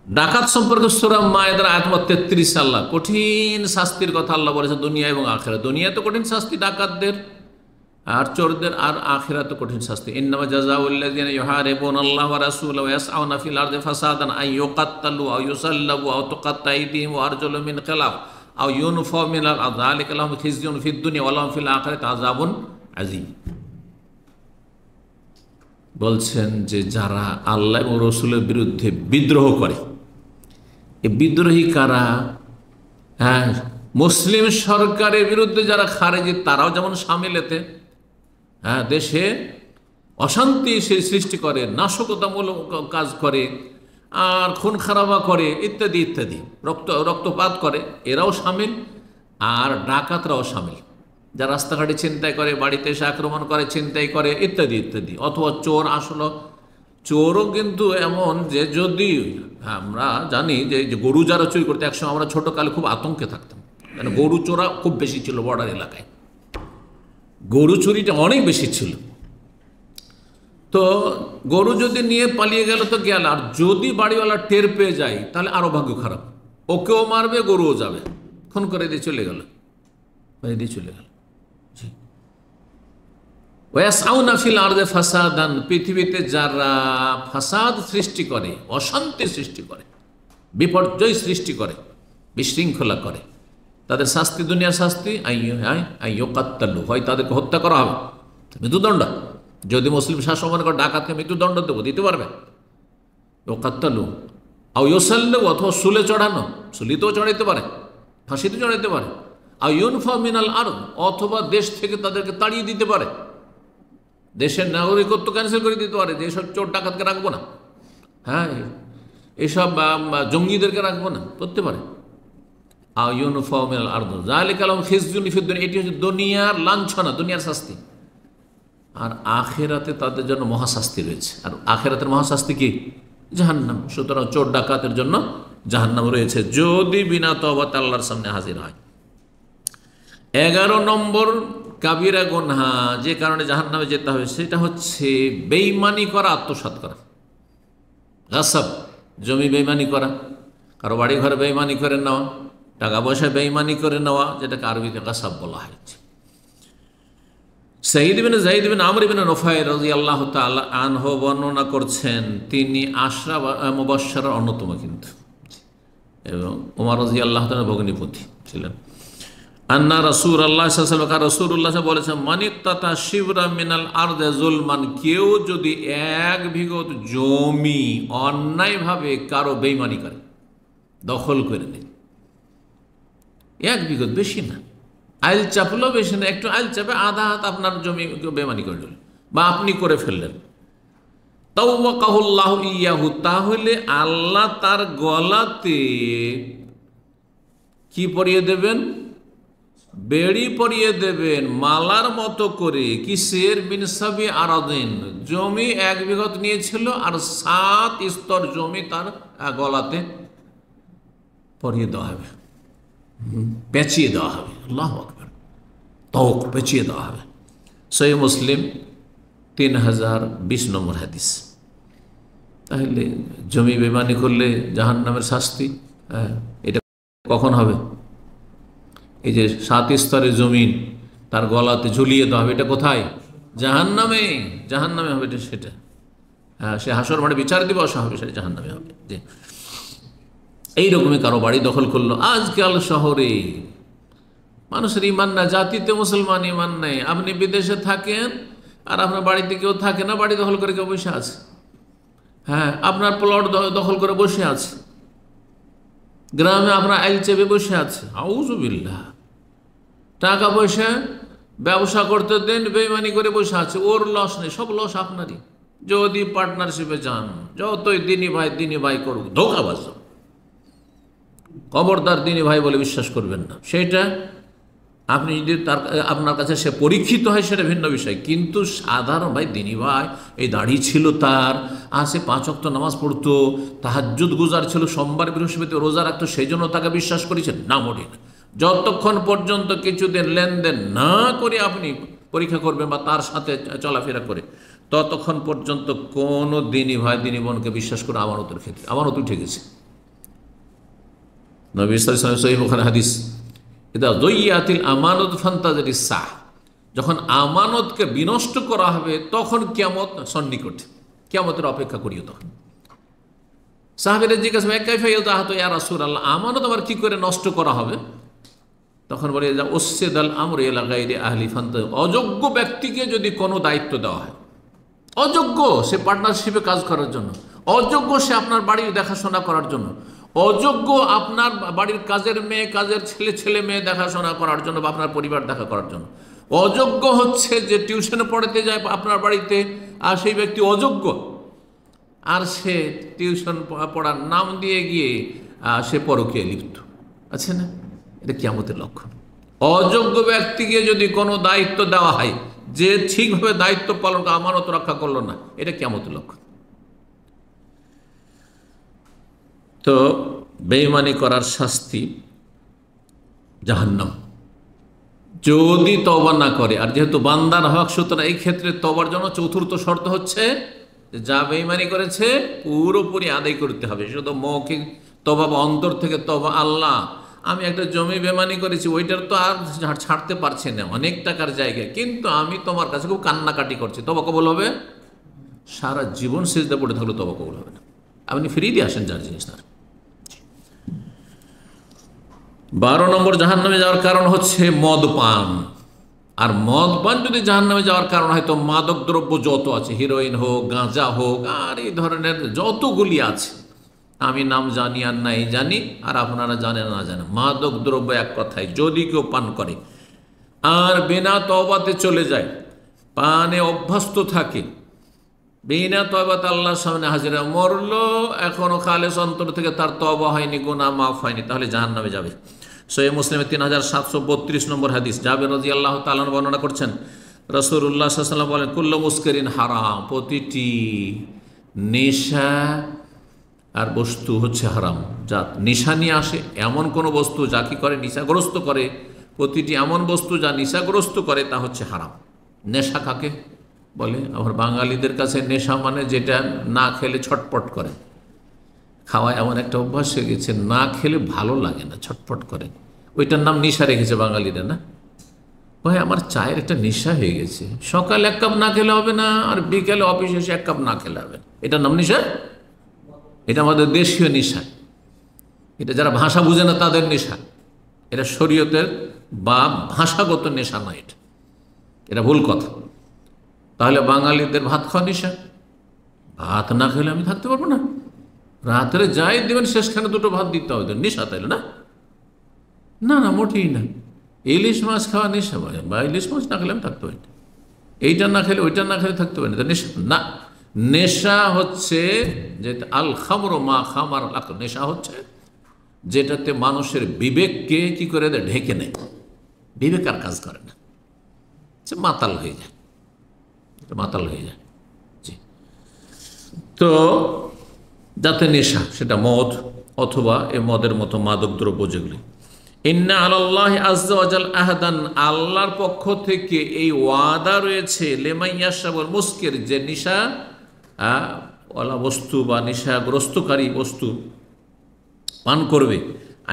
ডাকাত সম্পর্কে সূরা মায়েদার আয়াত নম্বর 33 আল্লাহ কঠিন শাস্তির কথা আল্লাহ বলেছে, দুনিয়া এবং আখিরাত। দুনিয়াতে কঠিন শাস্তি ডাকাতদের আর চোরদের, আর আখিরাতে কঠিন শাস্তি। ইন্নামা জাযাউল্লাযিনা ইউহারিবুনাল্লাহ ওয়া রাসূলাহু ওয়া ইয়াসআউনা ফিল আরদি ফাসাদান আন ইউকাত্তালু আও ইউসাল্লাবু আও তুকাত্তা আইদিহিম ওয়া আরজুলুহুম মিন খিলাফ আও ইউনফাউ মিনাল আরদি যালিকা লাহুম খিজয়ুন ফিদ দুনিয়া ওয়া লাহুম ফিল আখিরাতি আযাবুন আযীম। বলছেন যে যারা আল্লাহ এবং রাসূলের বিরুদ্ধে বিদ্রোহ করে, এই বিদ্রোহী কারা? হ্যাঁ, মুসলিম সরকারের বিরুদ্ধে যারা খারেজি, তারাও যেমন সামিল এতে। হ্যাঁ, দেশে অশান্তি সৃষ্টি করে, নাশকতামূলক কাজ করে, আর খুন খারাপা করে, ইত্যাদি ইত্যাদি, রক্তপাত করে, এরাও সামিল। আর ডাকাতরাও সামিল, যারা রাস্তাঘাটে ছিনতাই করে, বাড়িতে এসে আক্রমণ করে, ছিনতাই করে, ইত্যাদি ইত্যাদি। অথবা চোর, আসলো চোরও কিন্তু এমন যে, যদি আমরা জানি যে গরু যারা চুরি করতে, একসময় আমরা ছোটকালে খুব আতঙ্কে থাকতাম, কেন গরু চোরা খুব বেশি ছিল বর্ডার এলাকায়, গরু চুরিটা অনেক বেশি ছিল। তো গরু যদি নিয়ে পালিয়ে গেল তো গেল, আর যদি বাড়িওয়ালা টের পেয়ে যায় তাহলে আরো ভাগ্য খারাপ, ওকেও মারবে, গরুও যাবে, খুন করে দিয়ে চলে গেল। ওয়াসআউনা ফিল আরদি ফাসাদান, পৃথিবীতে যারা ফাসাদ সৃষ্টি করে, অশান্তি সৃষ্টি করে, বিপর্যয় সৃষ্টি করে, বিশৃঙ্খলা করে, তাদের শাস্তি, দুনিয়ার শাস্তি আইয়ুকাত্তালু, হয় তাদেরকে হত্যা করা হবে, মৃত্যুদণ্ড। যদি মুসলিম শাসক মনে করে ডাকাতকে মৃত্যুদণ্ড দেবো, দিতে পারবে। ইউকাত্তালু আও ইউসাল্লাবু, অথবা শুলে চড়ানো, শুলিতেও চড়াইতে পারে, ফাঁসিতে চড়াইতে পারে। আও ইউনফাউ মিনাল আরদ, অথবা দেশ থেকে তাদেরকে তাড়িয়ে দিতে পারে, দেশের নাগরিকত্ব ক্যান্সেল করে দিতে পারে, যে এসব চোর ডাকাতকে রাখবো না, হ্যাঁ এসব জঙ্গিদেরকে রাখবো না, করতে পারে। আও ইউনফাউ মিনাল আরদ যালিকা লাহুম খিজয়ুন ফিদ দুনিয়া, এটি হচ্ছে দুনিয়ার লাঞ্ছনা, দুনিয়ার শাস্তি। আর আখেরাতে তাদের জন্য মহাশাস্তি রয়েছে। আর আখেরাতের মহাশাস্তি কি? জাহান্নাম। সুতরাং চোর ডাকাতের জন্য জাহান্নাম রয়েছে, যদি বিনা তওবাতে আল্লাহর সামনে হাজির হয়। 11 নম্বর কাবিরা গুনাহ, যে কারণে জাহান্নামে যেতে হবে, সেটা হচ্ছে বেঈমানি করা, আত্মসাৎ করা। গাসাব, জমি বেঈমানি করা, কারো বাড়ি ঘরে বেঈমানি করে নেওয়া, টাকা পয়সা বেঈমানি করে নেওয়া, যেটাকে আরবিতে গাসাব বলা হয়েছে। সাঈদ ইবনে যায়েদ ইবনে আমর ইবনে নুফাইল রাদিয়াল্লাহু তাআলা আনহু বর্ণনা করছেন, তিনি আশরা মুবাশশারার অন্যতম কিন্তু, এবং ওমর রাদিয়াল্লাহু তাআলা ভগ্নিপতি ছিলেন। আন্না রাসূলুল্লাহ সাল্লাল্লাহু আলাইহি ওয়াসাল্লাম, রাসূলুল্লাহ বলেছেন, মানিত্তাতা শিবরা মিনাল আরদি জুলমান, কেউ যদি 1 বিঘত জমি অন্যায়ভাবে কারো বেঈমানি করে, দখল করে নেয়, 1 বিঘত, বেশি না, আইল চাপলো, বেশি না, একটু আইল চাপে আধা হাত আপনার জমি বেঈমানি করে দিল, বা আপনি করে ফেললেন, তাওয়াকাহুল্লাহু ইয়াহু, তাহলে আল্লাহ তার গলাতে কি পরিয়ে দেবেন? বেড়ি পরিয়ে দেবেন, মালার মতো করে। কিসের? বিনসাবি আরাদিন, জমি 1 বিঘত নিয়েছিল, আর 7 স্তর জমি তার গলাতে পরিয়ে দেওয়া হবে, পেঁচিয়ে দেওয়া হবে। আল্লাহু আকবার, তওক পেঁচিয়ে দেওয়া হবে। সহিহ মুসলিম 3020 নম্বর হাদিস। তাহলে জমি বেঈমানি করলে জাহান্নামের শাস্তি, এটা কখন হবে? এই যে 7 স্তরের জমিন তার গলাতে ঝুলিয়ে দেওয়া হবে, এটা কোথায়? জাহান্নামে। জাহান্নামে হবে সেটা, সে হাসর মাঠে বিচার দিবস হবে, সেটা জাহান্নামে হবে। যে এইরকমই কারো বাড়ি দখল করলো, আজকাল শহরে মানুষের ইমান না, জাতিতে মুসলমান ইমান নেই। আপনি বিদেশে থাকেন আর আপনার বাড়িতে কেউ থাকে না, বাড়ি দখল করে কেউ বসে আছে। হ্যাঁ, আপনার প্লট দখল করে বসে আছে, গ্রামে আপনার আইল চেপে বসে আছে। আউযুবিল্লাহ। টাকা পয়সা ব্যবসা করতে দেন, বেইমানি করে বসে আছে, ওর লস নেই, সব লস আপনারই। যদি পার্টনারশিপে যান, যতই দিনী ভাই করুক, ধোঁকাবাজ। খবরদার দিনী ভাই বলে বিশ্বাস করবেন না। সেটা আপনি যদি আপনার কাছে সে পরীক্ষিত হয় সেটা ভিন্ন বিষয়, কিন্তু সাধারণ ভাই দিনী ভাই, এই দাড়ি ছিল তার, সে 5 ওয়াক্ত নামাজ পড়তো, তাহাজ্জুদ গুজার ছিল, সোমবার বৃহস্পতি রোজা রাখতো, সেই জন্য তাকে বিশ্বাস করেছেন না, মোটেই না। যতক্ষণ পর্যন্ত কিছুদিন লেনদেন না করে আপনি পরীক্ষা করবেন বা তার সাথে চলাফেরা করে, ততক্ষণ পর্যন্ত কোনো দিনী ভাই দিনী বোনকে বিশ্বাস করে আমানতের ক্ষেত্রে আমানত উঠে গেছে। নবী সাল্লাল্লাহু আলাইহি ওয়াসাল্লাম সহিহ বুখারী হাদিস, ইদা যুইয়াতিল আমানাতু ফান্তাজিরিস সাহ, যখন আমানতকে বিনষ্ট করা হবে তখন কিয়ামত সন্নিকট, কিয়ামতের অপেক্ষা করিও। তখন সাহাবীরা জিজ্ঞাসা করে, কাইফা ইউতাহাতু ইয়া রাসূলুল্লাহ, আমানত আবার কি করে নষ্ট করা হবে? তখন বলে, যা উসসিদাল আমরু ইলা গায়রি আহলি ফান্ত, অযোগ্য ব্যক্তিকে যদি কোনো দায়িত্ব দেওয়া হয়, অযোগ্য সে পার্টনারশিপে কাজ করার জন্য, অযোগ্য সে আপনার বাড়ির দেখাশোনা করার জন্য, অযোগ্য আপনার বাড়ির কাজের মেয়ে, কাজের ছেলে মেয়ে দেখাশোনা করার জন্য বা আপনার পরিবার দেখা করার জন্য, অযোগ্য হচ্ছে যে টিউশনে পড়াতে যায় আপনার বাড়িতে, আর সেই ব্যক্তি অযোগ্য, আর সে টিউশন পড়ার নাম দিয়ে গিয়ে সে পরকীয়ায় লিপ্ত আছে না, এটা কিয়ামতের লক্ষণ। অযোগ্য ব্যক্তিকে যদি কোনো দায়িত্ব দেওয়া হয়, যে ঠিকভাবে দায়িত্ব পালন আমানত রক্ষা করলো না, এটা কিয়ামতের লক্ষণ। তো বেঈমানি করার শাস্তি জাহান্নাম, যদি তওবা না করে। আর যেহেতু বান্দার হক, সুতরাং এই ক্ষেত্রে তওবার জন্য চতুর্থ শর্ত হচ্ছে যা বেঈমানি করেছে পুরোপুরি আদায় করতে হবে। শুধু মৌখিক তওবা বা অন্তর থেকে তওবা, আল্লাহ আমি একটা জমি বেঈমানি করেছি, ওইটার তো আর ছাড়তে পারছি না, অনেক টাকার জায়গায়, কিন্তু আমি তোমার কাছে খুব কান্নাকাটি করছি, তওবা কবুল হবে? সারা জীবন সিজদা পড়ে থাকলে তওবা কবুল হবে না। আপনি ফিরিয়ে দিয়ে আসেন যার জিনিস তার। 12 নম্বর জাহান্নামে যাওয়ার কারণ হচ্ছে মদ পান। আর মদ পান যদি জাহান্নামে যাওয়ার কারণ হয়, তো মাদক দ্রব্য যত আছে, হিরোইন হোক, গাঁজা হোক, আর এই ধরনের যতগুলি আছে, আমি নাম জানি আর নাই জানি, আর আপনারা জানেন না জানেন, মাদক দ্রব্য এক কথায় যদি কেউ পান করে আর বিনা তওবাতে চলে যায়, পানে অভ্যস্ত থাকে, বিনা তওবাতে আল্লাহর সামনে হাজিরা, মরলো এখনো খালেস অন্তর থেকে, তার তওবা হয়নি, গুনাহ মাফ হয়নি, তাহলে জাহান্নামে যাবে। সহিহ মুসলিমে 3732 নম্বর হাদিস, জাবের রাদিয়াল্লাহু তাআলা বর্ণনা করছেন, রাসূলুল্লাহ সাল্লাল্লাহু আলাইহি ওয়াসাল্লাম বলেন, কুল্লু মুসকিরিন হারাম, প্রতিটি নেশা আর বস্তু হচ্ছে হারাম। যা নেশা নিয়ে আসে, এমন কোনো বস্তু যা কি করে নেশাগ্রস্ত করে, প্রতিটি এমন বস্তু যা নেশাগ্রস্ত করে তা হচ্ছে হারাম। নেশা কাকে বলে? আমার বাঙালিদের কাছে নেশা মানে যেটা না খেলে ছটপট করে, খাওয়া এমন একটা অভ্যাস হয়ে গেছে, না খেলে ভালো লাগে না, ছটপট করে, ওইটার নাম নেশা রেখেছে বাঙালিরা। না ভাই, আমার চায়ের একটা নেশা হয়ে গেছে, সকালে 1 কাপ না খেলে হবে না, আর বিকেলে অফিসে এসে 1 কাপ না খেলে হবে না, এটার নাম নেশা? এটা আমাদের দেশীয় নেশা, এটা যারা ভাষা বুঝে না তাদের নেশা, এটা শরীয়তের বা ভাষাগত নেশা নয়, এটা ভুল কথা। তাহলে বাঙালিদের ভাত খাওয়া নেশা, ভাত না খেলে আমি থাকতে পারবো না, রাত্রে যাই দেবেন শেষখানে 2টো ভাত দিতে হবে, নেশা তাইলে না? না না, মোটেই না। ইলিশ মাছ খাওয়া নেশা, বা ইলিশ মাছ না খেলে আমি থাকতে পারি না, এইটা না খেলে ওইটা না খেলে থাকতে পারি না, নেশা না। নেশা হচ্ছে যে আল খামরু মা খামার আল আকল, নেশা হচ্ছে যেটাতে মানুষের বিবেককে কি করে দেয়, ঢেকে নেয়, বিবেক আর কাজ করে না, সে মাতাল হয়ে যায়, মাতাল হয়ে যায়। জি, তো যাতে নেশা, সেটা মদ অথবা এ মদের মতো মাদক দ্রব্য যেগুলি। ইন্না আলাল্লাহি আযজা ওয়া জাল আহদান, আল্লাহর পক্ষ থেকে এই ওয়াদা রয়েছে, লিমান ইয়াশরাবুল মুসকির, যে নেশা ওয়ালা বস্তু বা নেশাগ্রস্তকারী বস্তু পান করবে,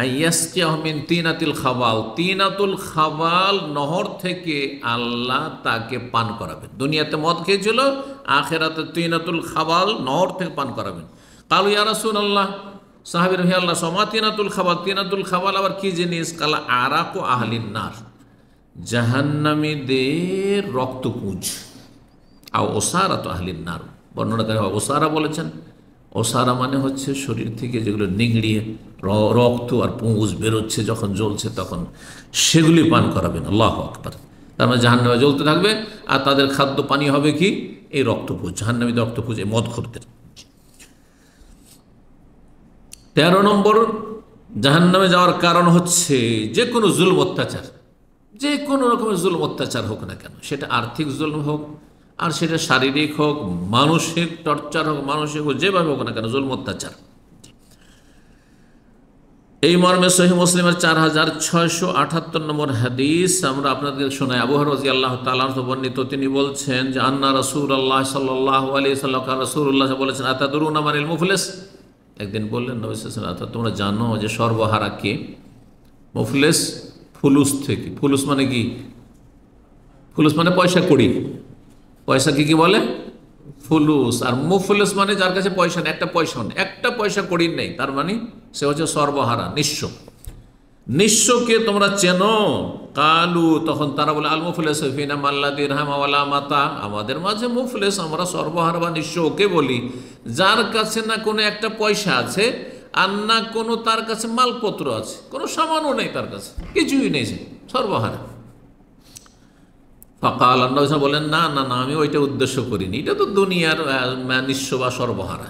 আইয়াসকিয়াহু মিন তিনাতিল খাবাল, তিনাতুল খাবাল নহর থেকে আল্লাহ তাকে পান করাবেন। দুনিয়াতে মদ খেয়েছিল, আখিরাতে তিনাতুল খাবাল নহর থেকে পান করাবেন। কালু ইয়া রাসূলুল্লাহ, সাহাবী হে আল্লাহ, সমা তিনাতুল খাবাল, তিনাতুল খাবাল আবার কি জিনিস? কালা আরাকু আহলিন নার, জাহান্নামীদের রক্তপুঞ্জ আর ওসারা তো আহলিন নার, বর্ণনাকারী ওসারা বলেছেন। ওসারা মানে হচ্ছে শরীর থেকে যেগুলো নিংড়িয়ে রক্ত আর পুঁজ বেরোচ্ছে যখন জ্বলছে তখন সেগুলি পান করাবেন। আল্লাহু আকবার। তার মানে জাহান্নামে জ্বলতে থাকবে আর তাদের খাদ্য পানি হবে কি? এই রক্তপুঞ্জ, জাহান্নামীদের রক্তপুঞ্জ, এই মদখোরদের। 13 নম্বর জাহান্নামে যাওয়ার কারণ হচ্ছে যে কোনো জুলম অত্যাচার, যে কোনো রকমের জুলম অত্যাচার হোক না কেন, সেটা আর্থিক জুলম হোক আর সেটা শারীরিক হোক, মানসিক টর্চার হোক, মানসিক হোক, যেভাবে হোক না কেন জুলম অত্যাচার। এই মর্মে সহিহ মুসলিমের 4678 নম্বর হাদিস আমরা আপনাদের শোনাই। আবু হুরায়রা রাদিয়াল্লাহু তাআলা আনহু বর্ণিত, তিনি বলছেন যে আন্না রাসূলুল্লাহ সাল্লাল্লাহু আলাইহি ওয়াসাল্লাম রাসূলুল্লাহ বলেছেন আতাদরুনা মানিল মুফলিস। একদিন বললেন নবী সাল্লাল্লাহু আলাইহি ওয়াসাল্লাম, তোমরা জানো যে সর্বহারা কে? মুফলিস ফুলুস থেকে, ফুলুস মানে কি? ফুলুস মানে পয়সা কড়ি, পয়সাকে কি বলে? ফুলুস। আর মুফলিস মানে যার কাছে পয়সা নেই, একটা পয়সা নেই, একটা পয়সা কড়ির নেই, তার মানে সে হচ্ছে সর্বহারা, নিঃস্ব। নিঃস্বকে তোমরা চেনো? কালু, তখন তারা বলে আল মুফলিস ফিনা মাল্লা দিরহাম ওয়ালা মাতা, আমাদের মাঝে মুফলিস, আমরা সর্বহারা বা নিঃস্ব ওকে বলি যার কাছে না কোনো একটা পয়সা আছে আর না কোনো তার কাছে মালপত্র আছে, কোনো সামানও নেই, তার কাছে কিছুই নেই, সে সর্বহারা। ফাকাল, আল্লাহ বলেন না না না, আমি ওইটা উদ্দেশ্য করিনি, এটা তো দুনিয়ার নিঃস্ব বা সর্বহারা।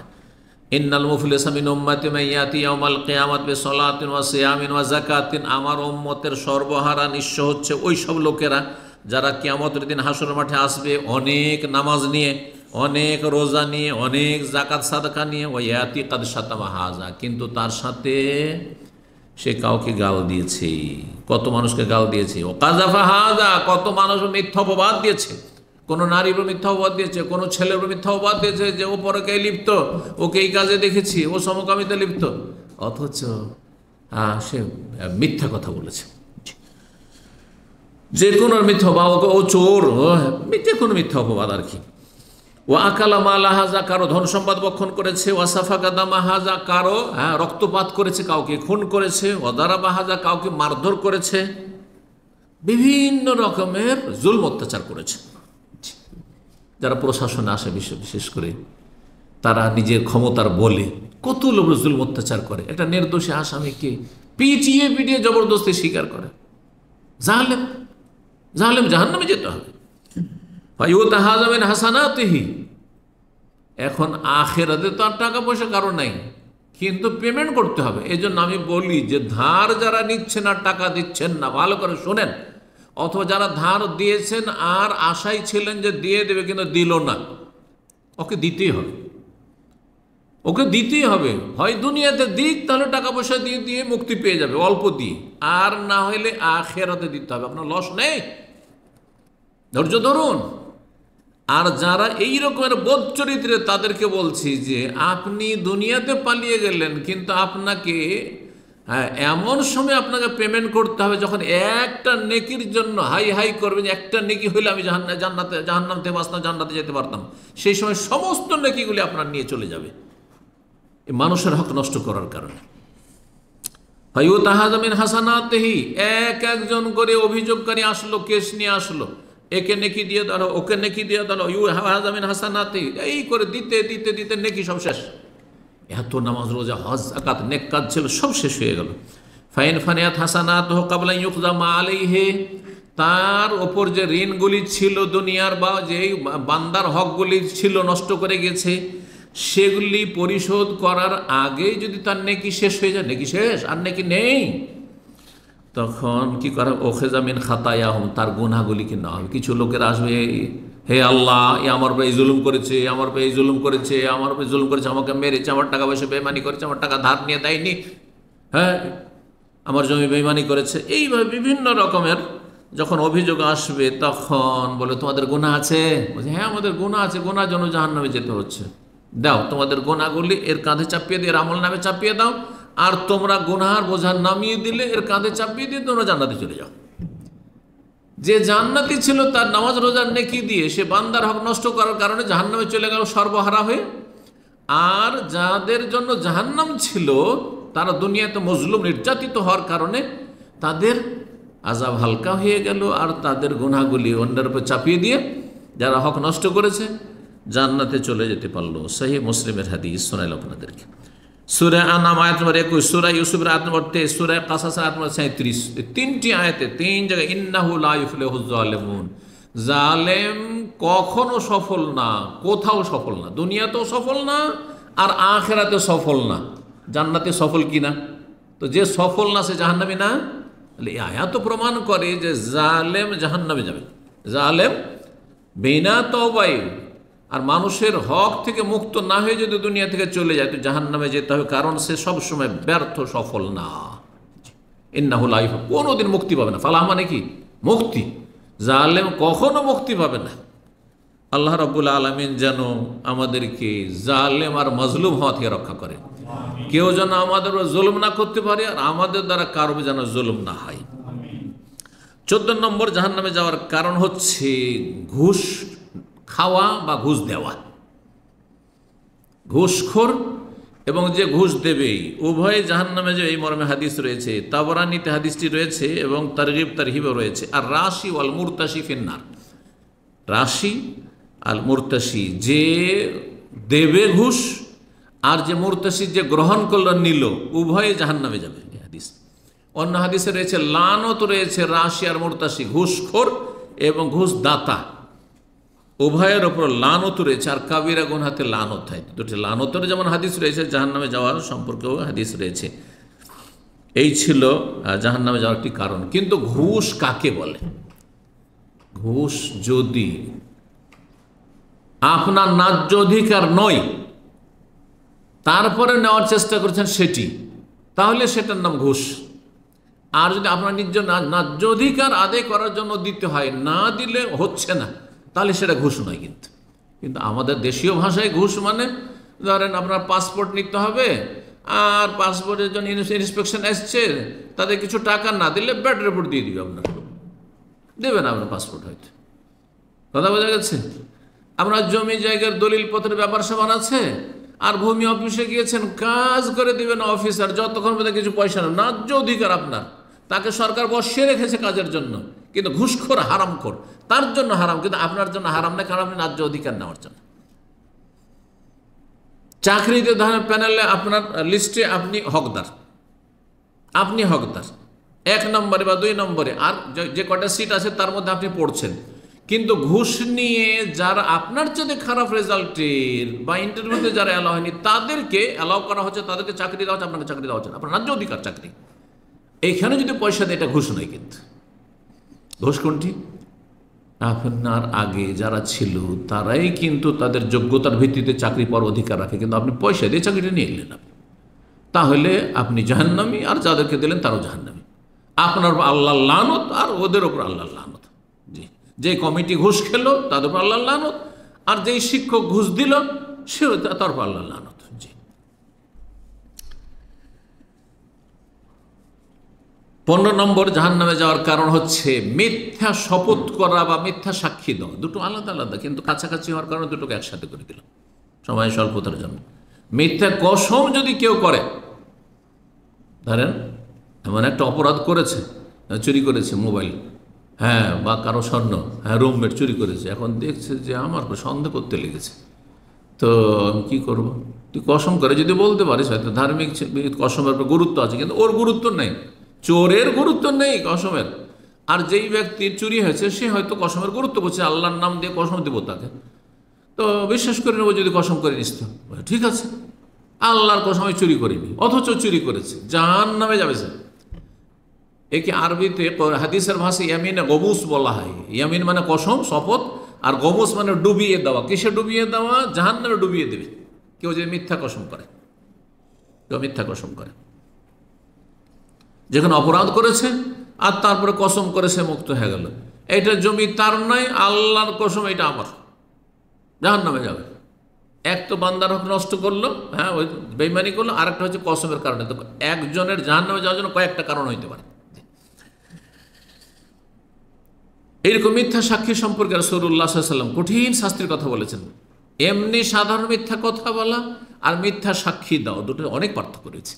ইন্নাল মুফলিসা মিন উম্মতি মান ইয়াতি ইয়াউমাল কিয়ামাত বিসসালাতিন ওয়া সিয়ামিন ওয়া যাকাতিন, আমার উম্মতের সর্বহারা নিঃস্ব হচ্ছে ওই সব লোকেরা যারা কিয়ামতের দিন হাসরের মাঠে আসবে অনেক নামাজ নিয়ে, অনেক রোজা নিয়ে, অনেক যাকাত সাদকা নিয়ে, ওয়া ইয়াতি কাদ শাতামা হাযা, কিন্তু তার সাথে সে কাউকে গাল দিয়েছে, কত মানুষকে গাল দিয়েছে, ও কাযাফা হাযা, কত মানুষ মিথ্যা অপবাদ দিয়েছে, কোনো নারীর উপর মিথ্যা অপবাদ দিয়েছে, কোনো ছেলের উপর মিথ্যা অপবাদ দিয়েছে যে ও পরকে লিপ্ত, ওকে এই কাজে দেখেছি, ও সমকামিতে লিপ্ত, অথচ সে মিথ্যা কথা বলেছে, যে কোনো মিথ্যা, বা ও চোর, যে কোনো মিথ্যা অপবাদ আর কি। ও আকালা মালা হাজা, কারো ধন সম্পদ বক্ষণ করেছে, ওয়াসাফা গাদামা হাজা, কারো রক্তপাত করেছে, কাউকে খুন করেছে, ওদারাবা হাজা, কাউকে মারধর করেছে, বিভিন্ন রকমের জুলম অত্যাচার করেছে। যারা প্রশাসনে আসে বিশেষ করে তারা নিজের ক্ষমতার বলে কত লোক জুলম অত্যাচার করে, একটা নির্দোষী আসামিকে পিটিয়ে পিটিয়ে জবরদস্তি স্বীকার করে। জালেম, জালেম জাহান্নামে যেতে হবে। হাসানাতিহি, এখন আখিরাতে তো আর টাকা পয়সা কারো নাই, কিন্তু পেমেন্ট করতে হবে। এই জন্য আমি বলি যে ধার যারা নিচ্ছেন আর টাকা দিচ্ছেন না, ভালো করে শোনেন, অথবা যারা ধার দিয়েছেন আর আশাই ছিলেন যে দিয়ে দেবে কিন্তু দিল না, ওকে দিতেই হবে, ওকে দিতেই হবে। হয় দুনিয়াতে দিক, তাহলে টাকা পয়সা দিয়ে দিয়ে মুক্তি পেয়ে যাবে অল্প দিয়ে, আর না হলে আখিরাতে দিতে হবে, আপনার লস নেই, ধৈর্য ধরুন। আর যারা এই রকমের বোধ চরিত্রে, তাদেরকে বলছি যে আপনি দুনিয়াতে পালিয়ে গেলেন, কিন্তু আপনাকে এমন সময় আপনাকে পেমেন্ট করতে হবে যখন একটা নেকির জন্য হাই হাই করবেন, একটা নেকি হইলে আমি জাহান্নাম থেকে বাঁচতাম, জান্নাতে যেতে পারতাম, সেই সময় সমস্ত নেকিগুলি আপনার নিয়ে চলে যাবে এই মানুষের হক নষ্ট করার কারণে। ফায়ুতাহাযামিন হাসানাতিহি, এক একজন করে অভিযোগকারী আসলো, কেস নিয়ে আসলো, একে নেকি দিয়ে দাও, ওকে নেকি দিয়ে দাও, ইউহাযামিন হাসানাতিহি, এই করে দিতে দিতে দিতে নেকি সব শেষ। এত নামাজ রোজা হজ যাকাত নেক কাজ ছিল, সব শেষ হয়ে গেল। ফাইন ফানিয়াত হাসানাতুহু ক্বাবলা ইউকযা মা আলাইহি, তার ওপর যে ঋণগুলি ছিল দুনিয়ার, বা যে বান্দার হকগুলি ছিল নষ্ট করে গেছে, সেগুলি পরিশোধ করার আগেই যদি তার নেকি শেষ হয়ে যায়, নেকি শেষ আর নেকি নেই, তখন কি করা? ওখেজা মিন খাতায়াহুম, তার গুনাহগুলিকে নেওয়া হবে। কিছু লোকের আসবে, হে আল্লাহ, এ আমার উপরে এই জুলুম করেছে, আমার উপরে এই জুলুম করেছে, আমার উপরে জুলুম করেছে, আমাকে মেরেছে, আমার টাকা পয়সা বেইমানি করেছে, আমার টাকা ধার নিয়ে দেয়নি, হ্যাঁ, আমার জমি বেইমানি করেছে, এইভাবে বিভিন্ন রকমের যখন অভিযোগ আসবে তখন বলে তোমাদের গুনাহ আছে? বলছে হ্যাঁ আমাদের গুনাহ আছে, গুনার জন্য জাহান্নামে যেতে হচ্ছে, দাও তোমাদের গুনাহগুলি এর কাঁধে চাপিয়ে দিয়ে, এর আমল নামে চাপিয়ে দাও, আর তোমরা গুনাহার বোঝা নামিয়ে দিলে এর কাঁধে চাপিয়ে দিয়ে তোমরা জান্নাতে চলে যাও। যে জান্নাতি ছিল তার নামাজ রোজার নেকি দিয়ে সে বান্দার হক নষ্ট করার কারণে জাহান্নামে চলে গেল সর্বহারা হয়ে, আর যাদের জন্য জাহান্নাম ছিল তারা দুনিয়াতে মজলুম নির্যাতিত হওয়ার কারণে তাদের আযাব হালকা হয়ে গেল, আর তাদের গুনাহগুলি অন্যের উপর চাপিয়ে দিয়ে যারা হক নষ্ট করেছে জান্নাতে চলে যেতে পারলো। সহিহ মুসলিমের হাদিস শোনাইল আপনাদেরকে। সূরা আনাম আয়াত নম্বর 21, সূরা ইউসুফের আয়াত নম্বর 23, সূরা কাসাস আয়াত নম্বর 37, তিনটি আয়াতে তিন জায়গায় ইন্নাহু লা ইফলিহুজ জালিমুন, জালেম কখনো সফল না, কোথাও সফল না, দুনিয়াতেও সফল না আর আখিরাতেও সফল না। জান্নাতে সফল কিনা? তো যে সফল না সে জাহান্নামী না? এই আয়াত তো প্রমাণ করে যে জালেম জাহান্নামে যাবে। জালেম বিনা তওবায় আর মানুষের হক থেকে মুক্ত না হয়ে যদি দুনিয়া থেকে চলে যায় তো জাহান্নামে যেতে হবে, কারণ সে সবসময় ব্যর্থ, সফল না। ইন্নাহু লা ইফলিহু, কোনোদিন মুক্তি পাবে না। ফালাহ মানে কি? মুক্তি। জালেম কখনো মুক্তি পাবে না। আল্লাহ রাব্বুল আলামিন যেন আমাদেরকে জালেম আর মাজলুম হওয়া থেকে রক্ষা করে। কেউ যেন আমাদের জুলুম না করতে পারে আর আমাদের দ্বারা কারো যেন জুলুম না হয়। 14 নম্বর জাহান্নামে যাওয়ার কারণ হচ্ছে ঘুষ খাওয়া বা ঘুষ দেওয়া। ঘুষখোর এবং যে ঘুষ দেবে উভয় জাহান্নামে যাবে, এই মর্মে হাদিস রয়েছে। তাবরানীতে হাদিসটি রয়েছে এবং তারগিব তারহিবও রয়েছে। আর রাশি ওয়াল মুরতাশি ফিন্নার, রাশি আল মুরতাশি, যে দেবে ঘুষ আর যে মুরতাশি যে গ্রহণ করল নিল, উভয়ে জাহান্নামে যাবে। এই হাদিস। অন্য হাদিসে রয়েছে লানত রয়েছে রাশি আর মুরতাশি, ঘুষখোর এবং ঘুষ দাতা উভয়ের ওপর লানত রয়েছে। আর কাবিরা গুনহাতে লানত হয়। দুটি লানতের যেমন হাদিস রয়েছে, জাহান্নামে যাওয়ার সম্পর্কেও হাদিস রয়েছে। এই ছিল জাহান্নামে যাওয়ার একটি কারণ। কিন্তু ঘুষ কাকে বলে? ঘুষ যদি আপনার ন্যায্য অধিকার নয় তারপরে নেওয়ার চেষ্টা করছেন সেটি, তাহলে সেটার নাম ঘুষ। আর যদি আপনার নিজ ন্যায্য অধিকার আদায় করার জন্য দিতে হয়, না দিলে হচ্ছে না, তাহলে সেটা ঘুষ নয়। কিন্তু আমাদের দেশীয় ভাষায় ঘুষ মানে, ধরেন আপনার পাসপোর্ট নিতে হবে আর পাসপোর্টের জন্য ইন্সপেকশন আসছে, তাদের কিছু টাকা না দিলে ব্যাড রিপোর্ট দিয়ে দিবে, আপনার দেবে না আপনার পাসপোর্ট। হয়তো কথা বোঝা গেছে? আপনার জমি জায়গার দলিল পত্রের ব্যাপার স্যাপার আছে আর ভূমি অফিসে গিয়েছেন, কাজ করে দিবেন অফিসার যতক্ষণ পর্যন্ত কিছু পয়সা না, ন্যায্য অধিকার আপনার, তাকে সরকার বসিয়ে রেখেছে কাজের জন্য, কিন্তু ঘুষখোর হারামখোর, তার জন্য হারাম, কিন্তু আপনার জন্য হারাম না, কারণ আপনি ন্যায্য অধিকার নেওয়ার জন্য। চাকরিতে ধরেন প্যানেলে আপনার লিস্টে আপনি হকদার, আপনি হকদার 1 নম্বরে বা 2 নম্বরে, আর যে কটা সিট আছে তার মধ্যে আপনি পড়ছেন, কিন্তু ঘুষ নিয়ে যারা আপনার যদি খারাপ রেজাল্টের বা ইন্টারভিউতে যারা অ্যালাউ হয়নি তাদেরকে অ্যালাউ করা হচ্ছে, তাদেরকে চাকরি দেওয়া হচ্ছে, আপনাকে চাকরি দেওয়া হচ্ছে না, আপনার ন্যায্য অধিকার চাকরি। এইখানে যদি পয়সা দেয় এটা ঘুষ নয়। কিন্তু ঘুষ কোনটি? আপনার আগে যারা ছিল তারাই কিন্তু তাদের যোগ্যতার ভিত্তিতে চাকরি পাওয়ার অধিকার রাখে, কিন্তু আপনি পয়সা দিয়ে চাকরিটা নিয়ে এলেন, তাহলে আপনি জাহান্নামী, আর যাদেরকে দিলেন তারাও জাহান্নামী। আপনার আল্লাহর লানত আর ওদের ওপর আল্লাহর লানত। জি, যে কমিটি ঘুষ খেলো তাদের উপর আল্লাহর লানত, আর যেই শিক্ষক ঘুষ দিল সে তার উপর আল্লাহর লানত। জি। 15 নম্বর জাহান্নামে যাওয়ার কারণ হচ্ছে মিথ্যা শপথ করা বা মিথ্যা সাক্ষী দেওয়া। দুটো আলাদা আলাদা, কিন্তু কাছাকাছি হওয়ার কারণে দুটোকে একসাথে করে দিল সময় স্বল্পতার জন্য। মিথ্যা কসম যদি কেউ করে, ধরেন এমন একটা অপরাধ করেছে, চুরি করেছে মোবাইল, হ্যাঁ, বা কারো স্বর্ণ, হ্যাঁ, রুমমেট চুরি করেছে, এখন দেখছে যে আমার সন্দেহ করতে লেগেছে, তো আমি কী করবো? তুই কসম করে যদি বলতে পারিস, হয়তো ধার্মিক কসমের গুরুত্ব আছে, কিন্তু ওর গুরুত্ব নেই, চোরের গুরুত্ব নেই কসমের। আর যেই ব্যক্তির চুরি হয়েছে সে হয়তো কসমের গুরুত্ব বুঝছে, আল্লাহর নাম দিয়ে কসম দেবো তাকে, তো বিশ্বাস করে নেবো যদি কসম করে নিস, তো ঠিক আছে, আল্লাহর কসম আমি চুরি করিনি, অথচ চুরি করেছে, জাহান্নামে যাবে সে। একে আরবিতে হাদিসের ভাষায় ইয়ামিনে গমুস বলা হয়। ইয়ামিন মানে কসম, শপথ, আর গমুস মানে ডুবিয়ে দেওয়া। কিসে ডুবিয়ে দেওয়া? জাহান্নামে ডুবিয়ে দেবে কেউ যদি মিথ্যা কসম করে। কেউ মিথ্যা কসম করে, যেখানে অপরাধ করেছে আর তারপরে কসম করে সে মুক্ত হয়ে গেল, এইটা জমি তার নয়, আল্লাহর কসম এটা আমার, জাহান্নামে যাবে। এক তো বান্দার হক নষ্ট করলো, হ্যাঁ, ওই বেঈমানি করলো, আরেকটা হচ্ছে কসমের কারণে। তো একজনের জাহান্নামে যাওয়ার জন্য কয়েকটা কারণ হইতে পারে। এইরকম মিথ্যা সাক্ষী সম্পর্কে রাসূলুল্লাহ সাল্লাল্লাহু আলাইহি ওয়াসাল্লাম কঠিন শাস্তির কথা বলেছেন। এমনি সাধারণ মিথ্যা কথা বলা আর মিথ্যা সাক্ষী দাও, দুটো অনেক পার্থক্য রয়েছে।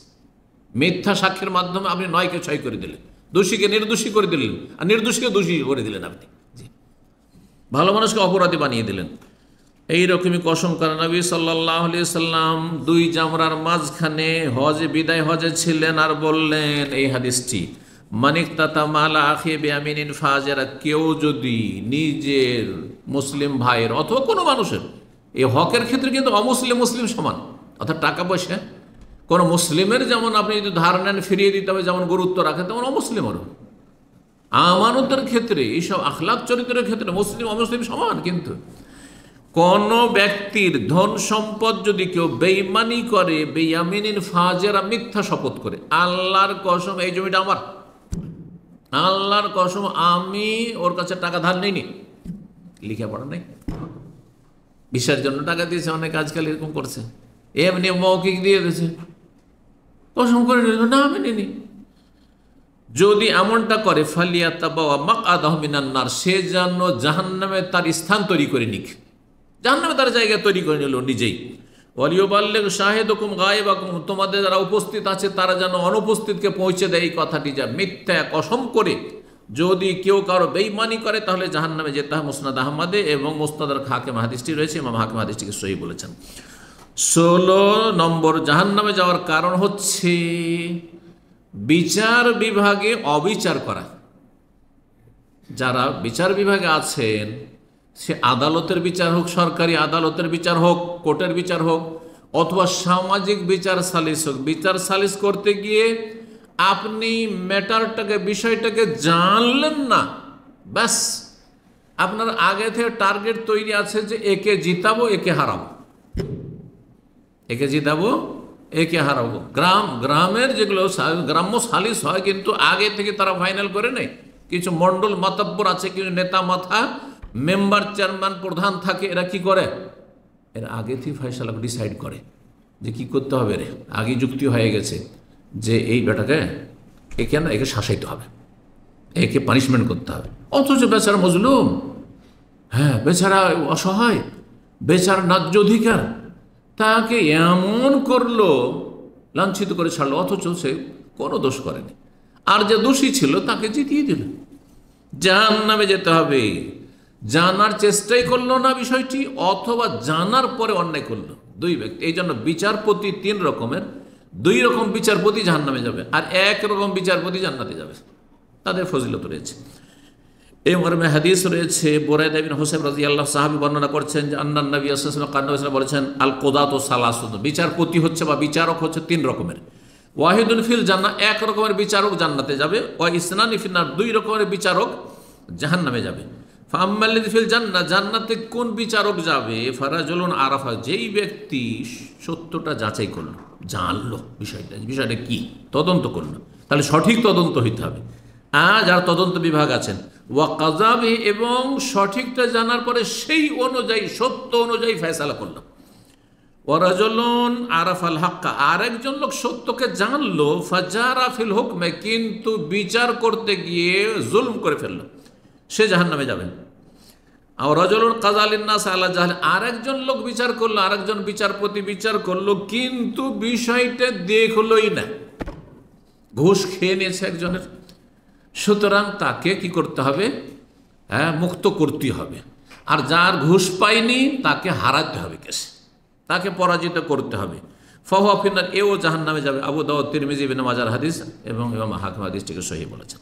মিথ্যা সাক্ষীর মাধ্যমে আপনি 9কে 6 করে দিলেন, দোষীকে নির্দোষী করে দিলেন, আর নির্দোষীকে দোষী করে দিলেন আপনি। জি, ভালো মানুষকে অপরাধী বানিয়ে দিলেন। এইরকমই কসম করা নবী সাল্লাল্লাহু আলাইহি সাল্লাম দুই জামরার মাঝখানে হজে বিদায় হজে ছিলেন, আর বললেন এই হাদিসটি, মানিকতাতা মালা আখি বিয়ামিনিন ফাজেরা, কেউ যদি নিজের মুসলিম ভাইয়ের অথবা কোনো মানুষের, এই হকের ক্ষেত্রে কিন্তু অমুসলিম মুসলিম সমান, অর্থাৎ টাকা পয়সা কোনো মুসলিমের যেমন আপনি যদি ধার নেন ফিরিয়ে দিতে হবে যেমন গুরুত্ব রাখেন, তেমন অমুসলিমেরও আমানতের ক্ষেত্রে, এইসব আখলাক চরিত্রের ক্ষেত্রে মুসলিম অমুসলিম সমান। কিন্তু কোন ব্যক্তির ধন সম্পদ যদি কেউ বেঈমানি করে, বেয়ামিনিন ফাজেরা, মিথ্যা শপথ করে, আল্লাহর কসম এই জমিটা আমার, আল্লাহর কসম আমি ওর কাছে টাকা ধার নেইনি, লেখাপড়া নেই, ভিসার জন্য টাকা দিয়েছে, অনেক আজকাল এরকম করছে, এমনি মৌখিক দিয়ে দিয়েছে, কসম করে নিল না আমি নিনি। যদি এমনটা করে ফালিয়াতাবাওয়া মাকআদাহু মিনান নার, সে যেন জাহান্নামে তার স্থান তৈরি করে নিক, জাহান্নামে তার জায়গা তৈরি করে নিল নিজেই। ওয়ালিউবাল্লিগ শাহিদুকুম গায়বাকুম, তোমাদের যারা উপস্থিত আছে তারা যেন অনুপস্থিতকে পৌঁছে দেয় এই কথাটি। যা মিথ্যা কসম করে যদি কেউ কারো বেঈমানি করে তাহলে জাহান্নামে যেতে হয়। মুসনাদ আহমদে এবং মুস্তাদরাক হাকিম হাদিসটি রয়েছে, ইমাম হাকিম হাদিসটিকে সহিহ বলেছেন। 16 নম্বর জাহান্নামে যাওয়ার কারণ হচ্ছে বিচার বিভাগে অবিচার করা। যারা বিচার বিভাগে আছেন, সে আদালতের বিচার হোক, সরকারি আদালতের বিচার হোক, কোর্টের বিচার হোক, অথবা সামাজিক বিচার সালিস হোক, বিচার সালিস করতে গিয়ে আপনি ম্যাটারটাকে, বিষয়টাকে জানলেন না, ব্যাস আপনার আগে থেকে টার্গেট তৈরি আছে যে একে জিতাবো একে হারাবো, একে জিতাবো একে হারাবো। গ্রামের যেগুলো গ্রাম্য সালিস হয়, কিন্তু আগে থেকে তারা ফাইনাল করে নেয়। কিছু মণ্ডল মাতব্বর আছে, কিছু নেতা মাথা, মেম্বার চেয়ারম্যান প্রধান থাকে, এরা কি করে, এর আগে থেকে ফয়সালা ডিসাইড করে যে কি করতে হবে। রে আগে যুক্তি হয়ে গেছে যে এই বেটাকে একে না, একে শাসাইতে হবে, একে পানিশমেন্ট করতে হবে। অথচ বেচারা মজলুম, হ্যাঁ বেচারা অসহায়, বেচারা ন্যায্য অধিকার, তাকে এমন করলো, লাঞ্ছিত করে ছাড়লো, অথচ সে কোনো দোষ করেনি। আর যে দোষী ছিল তাকে জিতিয়ে দিল, জাহান্নামে যেতে হবে। জানার চেষ্টাই করলো না বিষয়টি, অথবা জানার পরে অন্যায় করলো, দুই ব্যক্তি। এই জন্য বিচারপতি 3 রকমের, 2 রকম বিচারপতি জাহান্নামে যাবে, আর 1 রকম বিচারপতি জান্নাতে যাবে, তাদের ফজিলত রয়েছে। এই মর্মে হাদিস রয়েছে, বুরাইদা ইবনে হুসাইব রাদিয়াল্লাহু সাহাবী বর্ণনা করছেন যে আন্নান নবী সাল্লাল্লাহু আলাইহি ওয়াসাল্লাম বলেছেন, আল কুদাতু সালাসুন, বিচারপতি হচ্ছে বা বিচারক হচ্ছে 3 রকমের। ওয়াহিদুন ফিল জান্নাহ, 1 রকমের বিচারক জান্নাতে যাবে। ওয়া ইসনানি ফিন নার, 2 রকমের বিচারক জাহান্নামে যাবে। ফাআম্মাল্লাযী ফিল জান্নাহ, জান্নাতে কোন বিচারক যাবে? ফারাজুলুন আরাফা, যেই ব্যক্তি সত্যটা যাচাই করলো, জানলো বিষয়টা কি, তদন্ত করলো। তাহলে সঠিক তদন্ত হইতে হবে। যারা তদন্ত বিভাগ আছেন, ওয়া কাযাবি, এবং সঠিকটা জানার পরে সেই অনুযায়ী, সত্য অনুযায়ী ফয়সালা করলো। ওয়ারাজুলুন আরাফাল হাক্কা, আরেকজন লোক সত্যকে জানলো, ফাজারা ফিল হুকমে, কিন্তু বিচার করতে গিয়ে জুলম করে ফেললো, সে জাহান্নামে যাবে। আর রাজুলুন কাযালিন নাস আলা জাহল, আরেকজন লোক বিচার করলো, আরেকজন বিচারপতি বিচার করলো, কিন্তু বিষয়টা দেখলোই না, ঘুষ খেয়ে নিয়েছে একজনের, সুতরাং তাকে কি করতে হবে? মুক্ত করতে হবে। আর যার ঘুষ পায়নি তাকে হারাতে হবে, কেসে তাকে পরাজিত করতে হবে। ফাহুয়া ফিন্নার, এও জাহান্নামে যাবে। আবু দাউদ, তিরমিজি, ইবনে মাজার হাদিস এবং ইমাম হাকিম হাদিসটিকে সহিহ বলেছেন।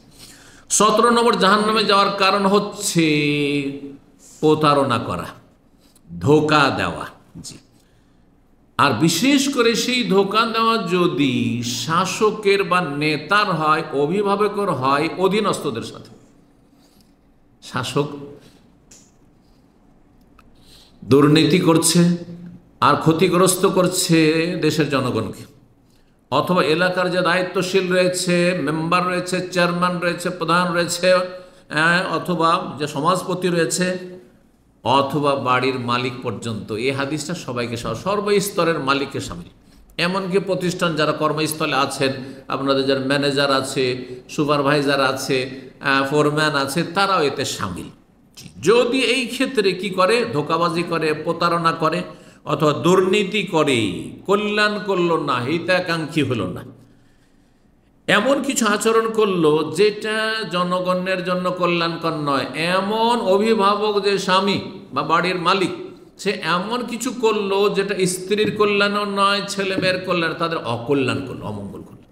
17 নম্বর জাহান্নামে যাওয়ার কারণ হচ্ছে প্রতারণা করা, ধোঁকা দেওয়া। জি, আর বিশেষ করে সেই ধোঁকা দেওয়া যদি শাসকের বা নেতার হয়, অভিভাবকের হয়, অধীনস্থদের সাথে। শাসক দুর্নীতি করছে আর ক্ষতিগ্রস্ত করছে দেশের জনগণকে, অথবা এলাকার যে দায়িত্বশীল রয়েছে, মেম্বার রয়েছে, চেয়ারম্যান রয়েছে, প্রধান রয়েছে, অথবা যে সমাজপতি রয়েছে, অথবা বাড়ির মালিক পর্যন্ত। এই হাদিসটা সবাইকে, সর্বস্তরের মালিককে সামিল। এমনকি প্রতিষ্ঠান যারা কর্মস্থলে আছেন, আপনাদের যারা ম্যানেজার আছে, সুপারভাইজার আছে, ফোরম্যান আছে, তারাও এতে সামিল। যদি এই ক্ষেত্রে কি করে, ধোঁকাবাজি করে, প্রতারণা করে, অথবা দুর্নীতি করে, কল্যাণ করল না, হিতাকাঙ্ক্ষী হলো না, এমন কিছু আচরণ করলো যেটা জনগণের জন্য কল্যাণকর নয়। এমন অভিভাবক যে স্বামী বা বাড়ির মালিক, সে এমন কিছু করলো যেটা স্ত্রীর কল্যাণও নয়, ছেলে মেয়ের কল্যাণ, তাদের অকল্যাণ করলো, অমঙ্গল করলো,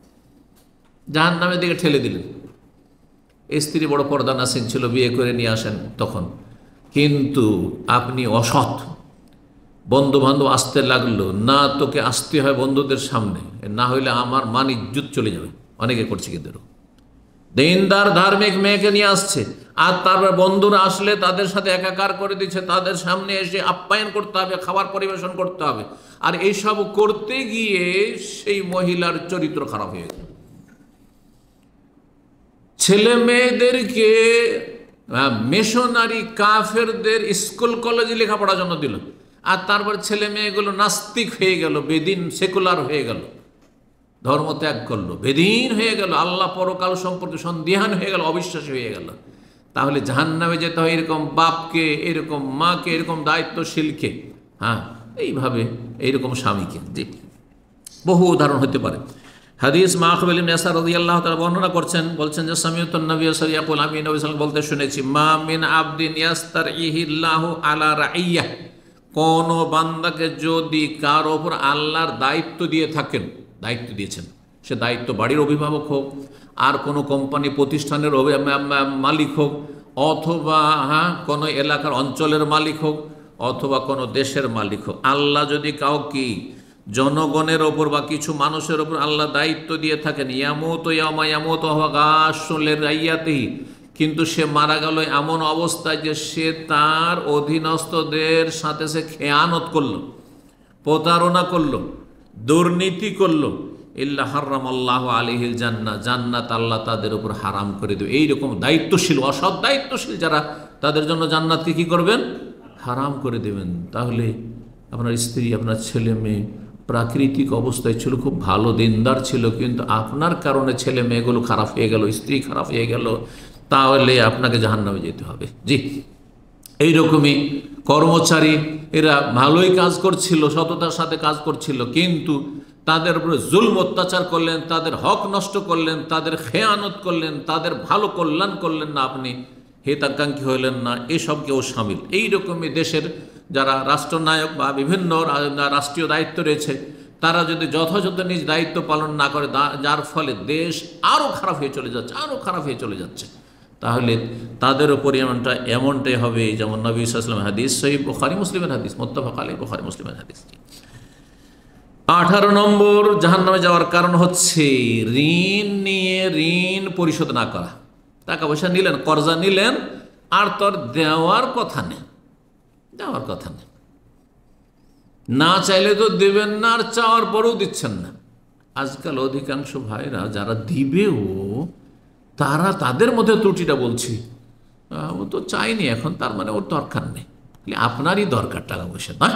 জাহান্নামের দিকে ঠেলে দিলেন। স্ত্রী বড় পর্দানাসীন ছিল, বিয়ে করে নিয়ে আসেন তখন, কিন্তু আপনি অসৎ, বন্ধু বান্ধব আসতে লাগলো, না তোকে আসতে হয় বন্ধুদের সামনে, না হইলে আমার মান ইজ্জত চলে যাবে। অনেকে করছে কিন্তু দিনদার ধার্মিক মেয়েকে নিয়ে আসছে, আর তারপর বন্ধুরা আসলে তাদের সাথে একাকার করে দিচ্ছে, তাদের সামনে এসে আপ্যায়ন করতে হবে, খাবার পরিবেশন করতে হবে, আর এইসব করতে গিয়ে সেই মহিলার চরিত্র খারাপ হয়ে গেল। ছেলে মেয়েদেরকে মিশনারি কাফেরদের স্কুল কলেজে লেখাপড়ার জন্য দিল, আর তারপর ছেলে মেয়েগুলো নাস্তিক হয়ে গেল, বেদিন সেকুলার হয়ে গেল, ধর্ম ত্যাগ করলো, বেদিন হয়ে গেল, আল্লাহ পরকাল সম্পর্কে সন্দিহান হয়ে গেল, অবিশ্বাসী হয়ে গেল। তাহলে জাহান্নামে যেতে হয় এরকম বাপকে, এরকম মাকে, এরকম দায়িত্বশীলকে, হ্যাঁ, এইভাবে এইরকম স্বামীকে। জি, বহু উদাহরণ হতে পারে। হাদিস মাহবুব ইবনে ইয়াসার রাদিয়াল্লাহু তাআলা বর্ণনা করছেন, বলছেন যে সামিউতুন নবী সাল্লাল্লাহু আলাইহি ওয়াসাল্লাম, আমি নবী সাল্লাল্লাহু আলাইহি ওয়াসাল্লাম বলতে শুনেছি, মা মিন আবদিন ইয়াস্তারইহিল্লাহু আলা রাইয়্যাহ, কোন বান্দাকে যদি কার ওপর আল্লাহর দায়িত্ব দিয়ে থাকেন, দায়িত্ব দিয়েছেন, সে দায়িত্ব বাড়ির অভিভাবক হোক, আর কোনো কোম্পানি প্রতিষ্ঠানের মালিক হোক, অথবা কোনো এলাকার অঞ্চলের মালিক হোক, অথবা কোনো দেশের মালিক হোক, আল্লাহ যদি কাউকে জনগণের ওপর বা কিছু মানুষের ওপর আল্লাহ দায়িত্ব দিয়ে থাকেন, ইয়ামুতু ইয়ামা ইয়ামুতু ওয়া গাশুন লিরাইয়াতিহি, কিন্তু সে মারা গেল এমন অবস্থায় যে সে তার অধীনস্থদের সাথে সে খেয়ানত করলো, প্রতারণা করলো, দুর্নীতি করলো, ইল্লা হারামাল্লাহু আলাইহিল জান্নাহ, জান্নাত আল্লাহ তাদের উপর হারাম করে দেবে। এইরকম দায়িত্বশীল, অসৎ দায়িত্বশীল যারা, তাদের জন্য জান্নাতকে কি করবেন? হারাম করে দেবেন। তাহলে আপনার স্ত্রী, আপনার ছেলে মেয়ে প্রাকৃতিক অবস্থায় ছিল, খুব ভালো দিনদার ছিল, কিন্তু আপনার কারণে ছেলে মেয়েগুলো খারাপ হয়ে গেল, স্ত্রী খারাপ হয়ে গেল, তাহলে আপনাকে জাহান্নামে যেতে হবে। জি, এইরকমই কর্মচারী, এরা ভালোই কাজ করছিল, সততার সাথে কাজ করছিল, কিন্তু তাদের উপরে জুলম অত্যাচার করলেন, তাদের হক নষ্ট করলেন, তাদের খেয়ানত করলেন, তাদের ভালো কল্যাণ করলেন না, আপনি হিতাকাঙ্ক্ষী হইলেন না, এসবকেও সামিল। এইরকমই দেশের যারা রাষ্ট্রনায়ক বা বিভিন্ন রাষ্ট্রীয় দায়িত্ব রয়েছে, তারা যদি যথাযথ নিজ দায়িত্ব পালন না করে, যার ফলে দেশ আরও খারাপ হয়ে চলে যাচ্ছে, আরও খারাপ হয়ে চলে যাচ্ছে, তাহলে তাদের উপর এমনটাই হবে। যেমন নবী সাল্লাল্লাহু আলাইহি ওয়াসাল্লাম হাদিস, সহিহ বুখারী মুসলিমের হাদিস, মুত্তাফাক আলাইহি, বুখারী মুসলিমের হাদিস। 18 নম্বর জাহান্নামে যাওয়ার কারণ হচ্ছে ঋণ নিয়ে ঋণ পরিশোধ না করা। টাকা পয়সা নিলেন, কর্জা নিলেন, আর তোর দেওয়ার কথা নেই, দেওয়ার কথা নেই, না চাইলে তো দেবেন না, আর চাওয়ার পরেও দিচ্ছেন না। আজকাল অধিকাংশ ভাইরা যারা দিবেও, তারা তাদের মধ্যে ত্রুটিটা বলছি, ও তো চাইনি এখন, তার মানে ওর দরকার নেই। আপনারই দরকার টাকা পয়সা, না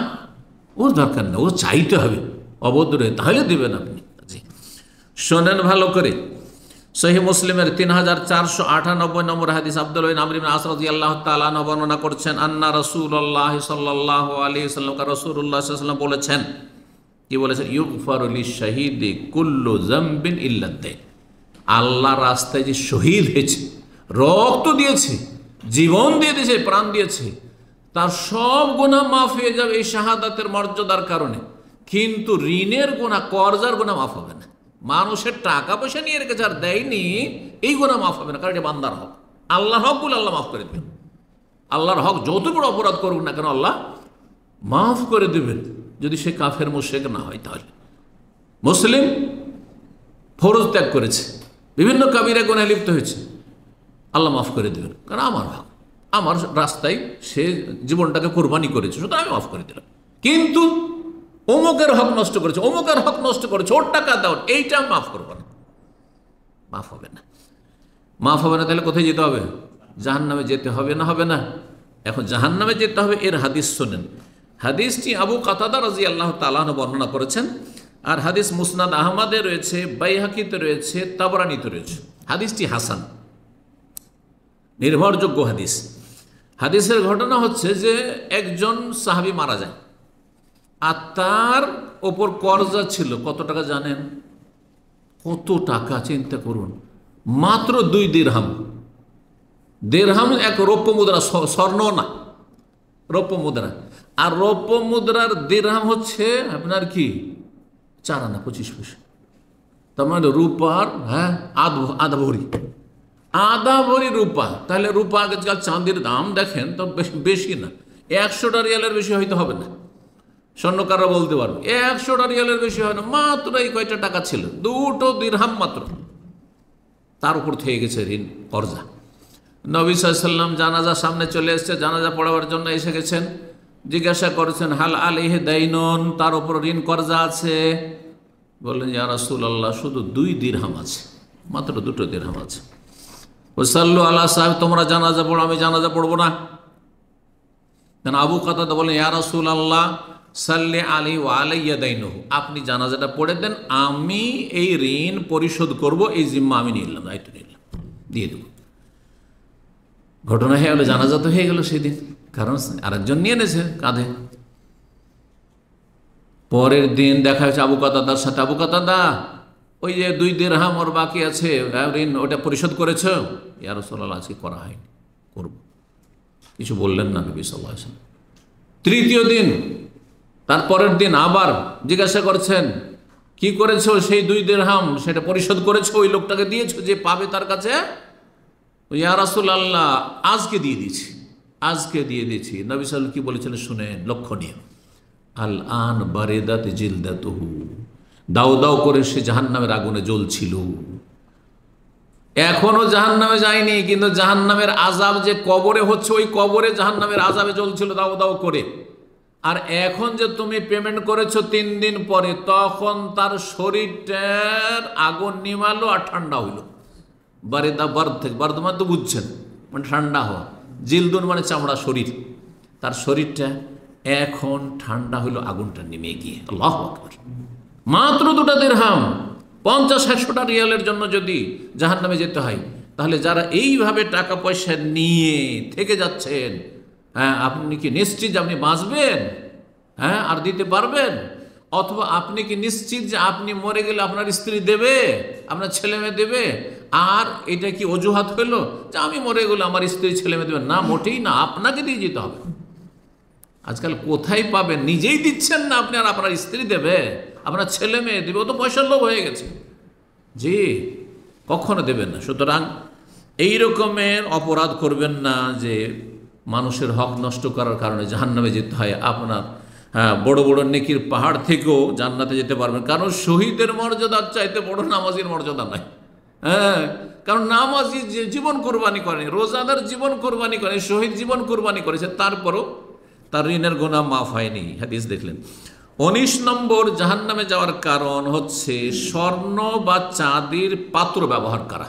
ওর দরকার নেই, ও চাইতে হবে অভদ্র, তাহলে দেবেন আপনি। জি, শোনেন ভালো করে, সহিহ মুসলিমের 3498 নম্বর হাদিস, আব্দুল্লাহ ইবনে আমর ইবনে আস রাদিয়াল্লাহু তাআলা আনহু বর্ণনা করছেন, আন্না রাসূলুল্লাহ সাল্লাল্লাহু আলাইহি ওয়াসাল্লাম, রাসূলুল্লাহ সাল্লাল্লাহু আলাইহি ওয়াসাল্লাম বলেছেন, কি বলেছেন? ইউগফারু লিশ-শাহীদি কুল্লু যামবিন ইল্লা দাইন, আল্লাহর রাস্তায় যে শহীদ হয়েছে, রক্ত দিয়েছে, জীবন দিয়ে দিয়েছে, প্রাণ দিয়েছে, তার সব গুনাহ মাফ হয়ে যাবে এই শাহাদাতের মর্যাদার কারণে, কিন্তু ঋণের গুনাহ, কর্জার গুনাহ মাফ হবে না। মানুষের টাকা পয়সা নিয়ে রেখেছে আর দেয়নি, এই গুনাহ মাফ হবে না, কারণ এটা বান্দার হক। আল্লাহর হকগুলো আল্লাহ মাফ করে দেবেন। আল্লাহর হক যত বড় অপরাধ করুক না কেন, আল্লাহ মাফ করে দেবেন, যদি সে কাফের মুশরিক না হয়। তাহলে মুসলিম ফরজ ত্যাগ করেছে, বিভিন্ন কাবিরা গুনাহে লিপ্ত হয়েছে, আল্লাহ মাফ করে দেবেন, কারণ আমার হক, আমার রাস্তায় সে জীবনটাকে কোরবানি করেছে, সুতরাং আমি মাফ করে দিলাম। কিন্তু অমুকের হক নষ্ট করেছে, অমুকের হক নষ্ট করেছে, ওর টাকা দাও, এইটা আমি মাফ করবো না, মাফ হবে না, মাফ হবে না। তাহলে কোথায় যেতে হবে? জাহান্নামে যেতে হবে না? হবে না? এখন জাহান্নামে যেতে হবে, এর হাদিস শোনেন। হাদিসটি আবু কাতাদা রাদিয়াল্লাহু তাআলা আনহু বর্ণনা করেছেন, আর হাদিস মুসনাদ আহমদে রয়েছে, বাইহাকিতে রয়েছে, তাবরানীতে রয়েছে। হাদিসটি হাসান, নির্ভরযোগ্য হাদিস। হাদিসের ঘটনা হচ্ছে যে একজন সাহাবী মারা যায়, আর তার ওপর কর্জা ছিল, কত টাকা জানেন? কত টাকা চিন্তা করুন, মাত্র 2 দিরহাম। দিরহাম এক রৌপ্য মুদ্রা, স্বর্ণ না, রৌপ্য মুদ্রা। আর রৌপ্য মুদ্রার দিরহাম হচ্ছে আপনার কি 4 আনা 25 পয়সা। তার মানে রূপার আধা ভরি, আধা ভরি রূপা। তাহলে রূপা আজকাল চাঁদির দাম দেখেন তো বেশি না, 100টা রিয়ালের বেশি হয়তো হবে না। স্বর্ণকাররা বলতে পারবে 100টা রিয়ালের বেশি হয় না, মাত্র এই কয়টা টাকা ছিল, 2 দিরহাম মাত্র। তার উপর থেকে গেছে ঋণ, কর্জা। নবী সাল্লাল্লাহু আলাইহি ওয়াসাল্লাম জানাজা সামনে চলে এসেছে, জানাজা পড়াবার জন্য এসে গেছেন। জিজ্ঞাসা করেছেন হাল আলাইহি দাইনুন, তার উপর ঋণ কর্জা আছে? বললেন ইয়া রাসূলুল্লাহ, শুধু 2 দিরহাম আছে, মাত্র 2 দিরহাম আছে। ওয়াসাল্লু আলা সাহেব, তোমরা জানাজা পড়ো, আমি জানাজা পড়বো না। কেন? আবু কাতাদা বলেন ইয়া রাসূলুল্লাহ সাল্লি আলাইহি ওয়া আলাইয়া দাইনুহু, আপনি জানাজাটা পড়ে দেন, আমি এই ঋণ পরিশোধ করব, এই জিম্মা আমি নিলাম, দায়িত্ব নিলাম, দিয়ে দেব। ঘটনা হয়ে গেল, জানাজা তো হয়ে গেল সেদিন, কারণ আরেকজন নিয়ে এনেছে কাঁধে। পরের দিন দেখা হয়েছে আবু কাতাদার সাথে, আবু কাতাদা ওই যে 2 দিরহাম ওর বাকি আছে ঋণ, ওটা পরিশোধ করেছ? ইয়া রাসূলুল্লাহ আজকে করা হয়নি, করব। কিছু বললেন না নবী সাল্লাল্লাহু আলাইহি ওয়াসাল্লাম। তৃতীয় দিন, তারপরের দিন আবার জিজ্ঞাসা করছেন কি করেছো সেই 2 দিরহাম, সেটা পরিশোধ করেছো, ওই লোকটাকে দিয়েছো যে পাবে তার কাছে? ইয়া রাসূলুল্লাহ আজকে দিয়ে দিয়েছি, আজকে দিয়ে দিয়েছি। নবী সাল্লাল্লাহু আলাইহি ওয়াসাল্লাম কি বলেছিলেন শুনেন, লক্ষণীয়। আল আন বারিদাত জিলদাতুহু, দাউ দাউ করে সে জাহান্নামের আগুনে জ্বলছিল। এখনো জাহান্নামে যায়নি, কিন্তু জাহান্নামের আযাব যে কবরে হচ্ছে, ওই কবরে জাহান্নামের আযাবে জ্বলছিল দাউ দাউ করে। আর এখন যে তুমি পেমেন্ট করেছো 3 দিন পরে, তখন তার শরীরটার আগুন নিমালো আর ঠান্ডা হইল। বারিদা বার্দ থেকে, বার্দ মানে তো বুঝছেন, মানে ঠান্ডা হওয়া, জিলদুন মানে চামড়া, শরীর, তার শরীরটা এখন ঠান্ডা হইল আগুনটা নেমে গিয়ে। আল্লাহু আকবার। মাত্র 2 দিরহাম, 50-100টা রিয়ালের জন্য যদি জাহান্নামে যেতে হয়, তাহলে যারা এইভাবে টাকা পয়সা নিয়ে থেকে যাচ্ছেন, হ্যাঁ, আপনি কি নিশ্চিত যে আপনি বাঁচবেন? হ্যাঁ, আর দিতে পারবেন? অথবা আপনি কি নিশ্চিত যে আপনি মরে গেলে আপনার স্ত্রী দেবে, আপনার ছেলে মেয়ে দেবে? আর এটা কি অজুহাত হইল যে আমি মরে গেলে আমার স্ত্রী ছেলে মেয়ে দেবে? না, মোটেই না, আপনাকে দিয়ে যেতে হবে। আজকাল কোথায় পাবেন, নিজেই দিচ্ছেন না আপনি, আর আপনার স্ত্রী দেবে, আপনার ছেলে মেয়ে দেবে? ও তো পয়সার লোভ হয়ে গেছে। জি, কখনো দেবেন না। সুতরাং এই রকমের অপরাধ করবেন না যে মানুষের হক নষ্ট করার কারণে জাহান্নামে যেতে হয়। আপনার বড় বড় নেকির পাহাড় থেকেও জান্নাতে যেতে পারবেন, কারণ শহীদের মর্যাদার চাইতে বড় নামাজির মর্যাদা নাই। হ্যাঁ, কারণ নামাজি যে জীবন কোরবানি করেনি, রোজাদার জীবন কোরবানি করে, শহীদ জীবন কোরবানি করেছে, তারপরও তার ঋণের গুনাহ মাফ হয়নি। হাদিস দেখলেন। 19 নম্বর জাহান্নামে যাওয়ার কারণ হচ্ছে স্বর্ণ বা চাঁদির পাত্র ব্যবহার করা।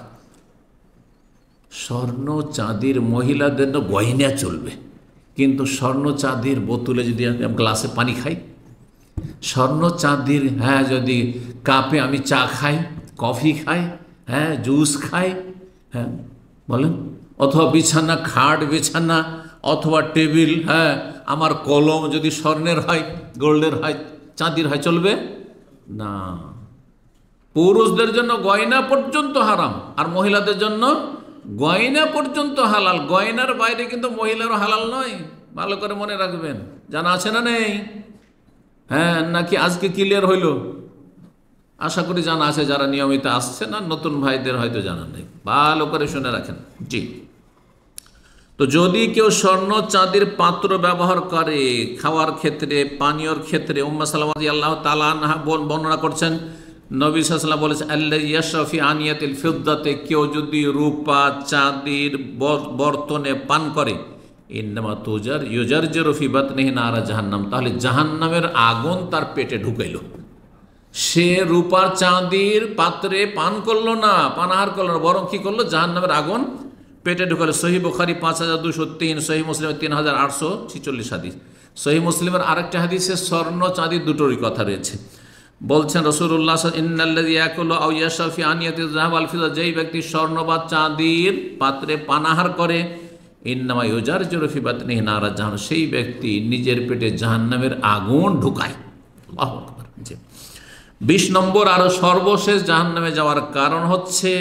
স্বর্ণ চাঁদির, মহিলাদের গয়না চলবে, কিন্তু স্বর্ণ চাঁদির বোতলে যদি গ্লাসে পানি খাই, স্বর্ণ চাঁদির যদি কাপে আমি চা খাই, কফি খাই, জুস খাই, বলেন, অথবা বিছানা, খাট বিছানা, অথবা টেবিল, আমার কলম যদি স্বর্ণের হয়, গোল্ডের হয়, চাঁদির হয়, চলবে না। পুরুষদের জন্য গয়না পর্যন্ত হারাম, আর মহিলাদের জন্য গয়না পর্যন্ত হালাল। গয়নার বাইরে কিন্তু মহিলারও হালাল নয়, ভালো করে মনে রাখবেন। জানা আছে না নেই? নাকি আজকে ক্লিয়ার হইল? আশা করি জানা আছে, যারা নিয়মিত আসছে না, নতুন ভাইদের হয়তো জানা নেই, ভালো করে শুনে রাখেন। জি, তো যদি কেউ স্বর্ণ চাঁদির পাত্র ব্যবহার করে খাওয়ার ক্ষেত্রে, পানীয়র ক্ষেত্রে, উম্মে সালামা রাদিয়াল্লাহু তাআলা আনহা বর্ণনা করছেন, নবী সাল্লাল্লাহু আলাইহি ওয়াসাল্লাম বলেছেন আল্লাযী ইয়াশরাফি আনিয়াতিল ফিদ্দাতে, কেউ যদি রূপা চাঁদির বর্তনে পান করে, ইন্নামা তুজার ইউজারজিরু ফি বাতনিহি নারা জাহান্নাম, তাহলে জাহান্নামের আগুন তার পেটে ঢুকাইল। সে রূপার চাঁদির পাত্রে পান করলো না, পানাহার করলো না, বরং কি করলো, জাহান্নামের আগুন পেটে ঢুকালো। সহিহ বুখারী 5203, সহিহ মুসলিম 3846 হাদিস। সহিহ মুসলিমের আরেকটা হাদিসে স্বর্ণ চাঁদি দুটোরই কথা রয়েছে। বলছেন রাসূলুল্লাহ ইন্নাল্লাযী ইয়াকুলু আও ইয়াশরাবু ফি আনিয়াতিয যাহাব ওয়াল ফিদ্দা, যেই ব্যক্তি স্বর্ণ বা চাঁদির পাত্রে পানাহার করে, ইন্নামা ইউজারজিরু ফি বাতনিহি নারা জাহান্নাম, সেই ব্যক্তি নিজের পেটে জাহান্নামের আগুন ঢুকায়। আল্লাহু আকবার। 20 নম্বর আরো সর্বশেষ জাহান্নামে যাওয়ার কারণ হচ্ছে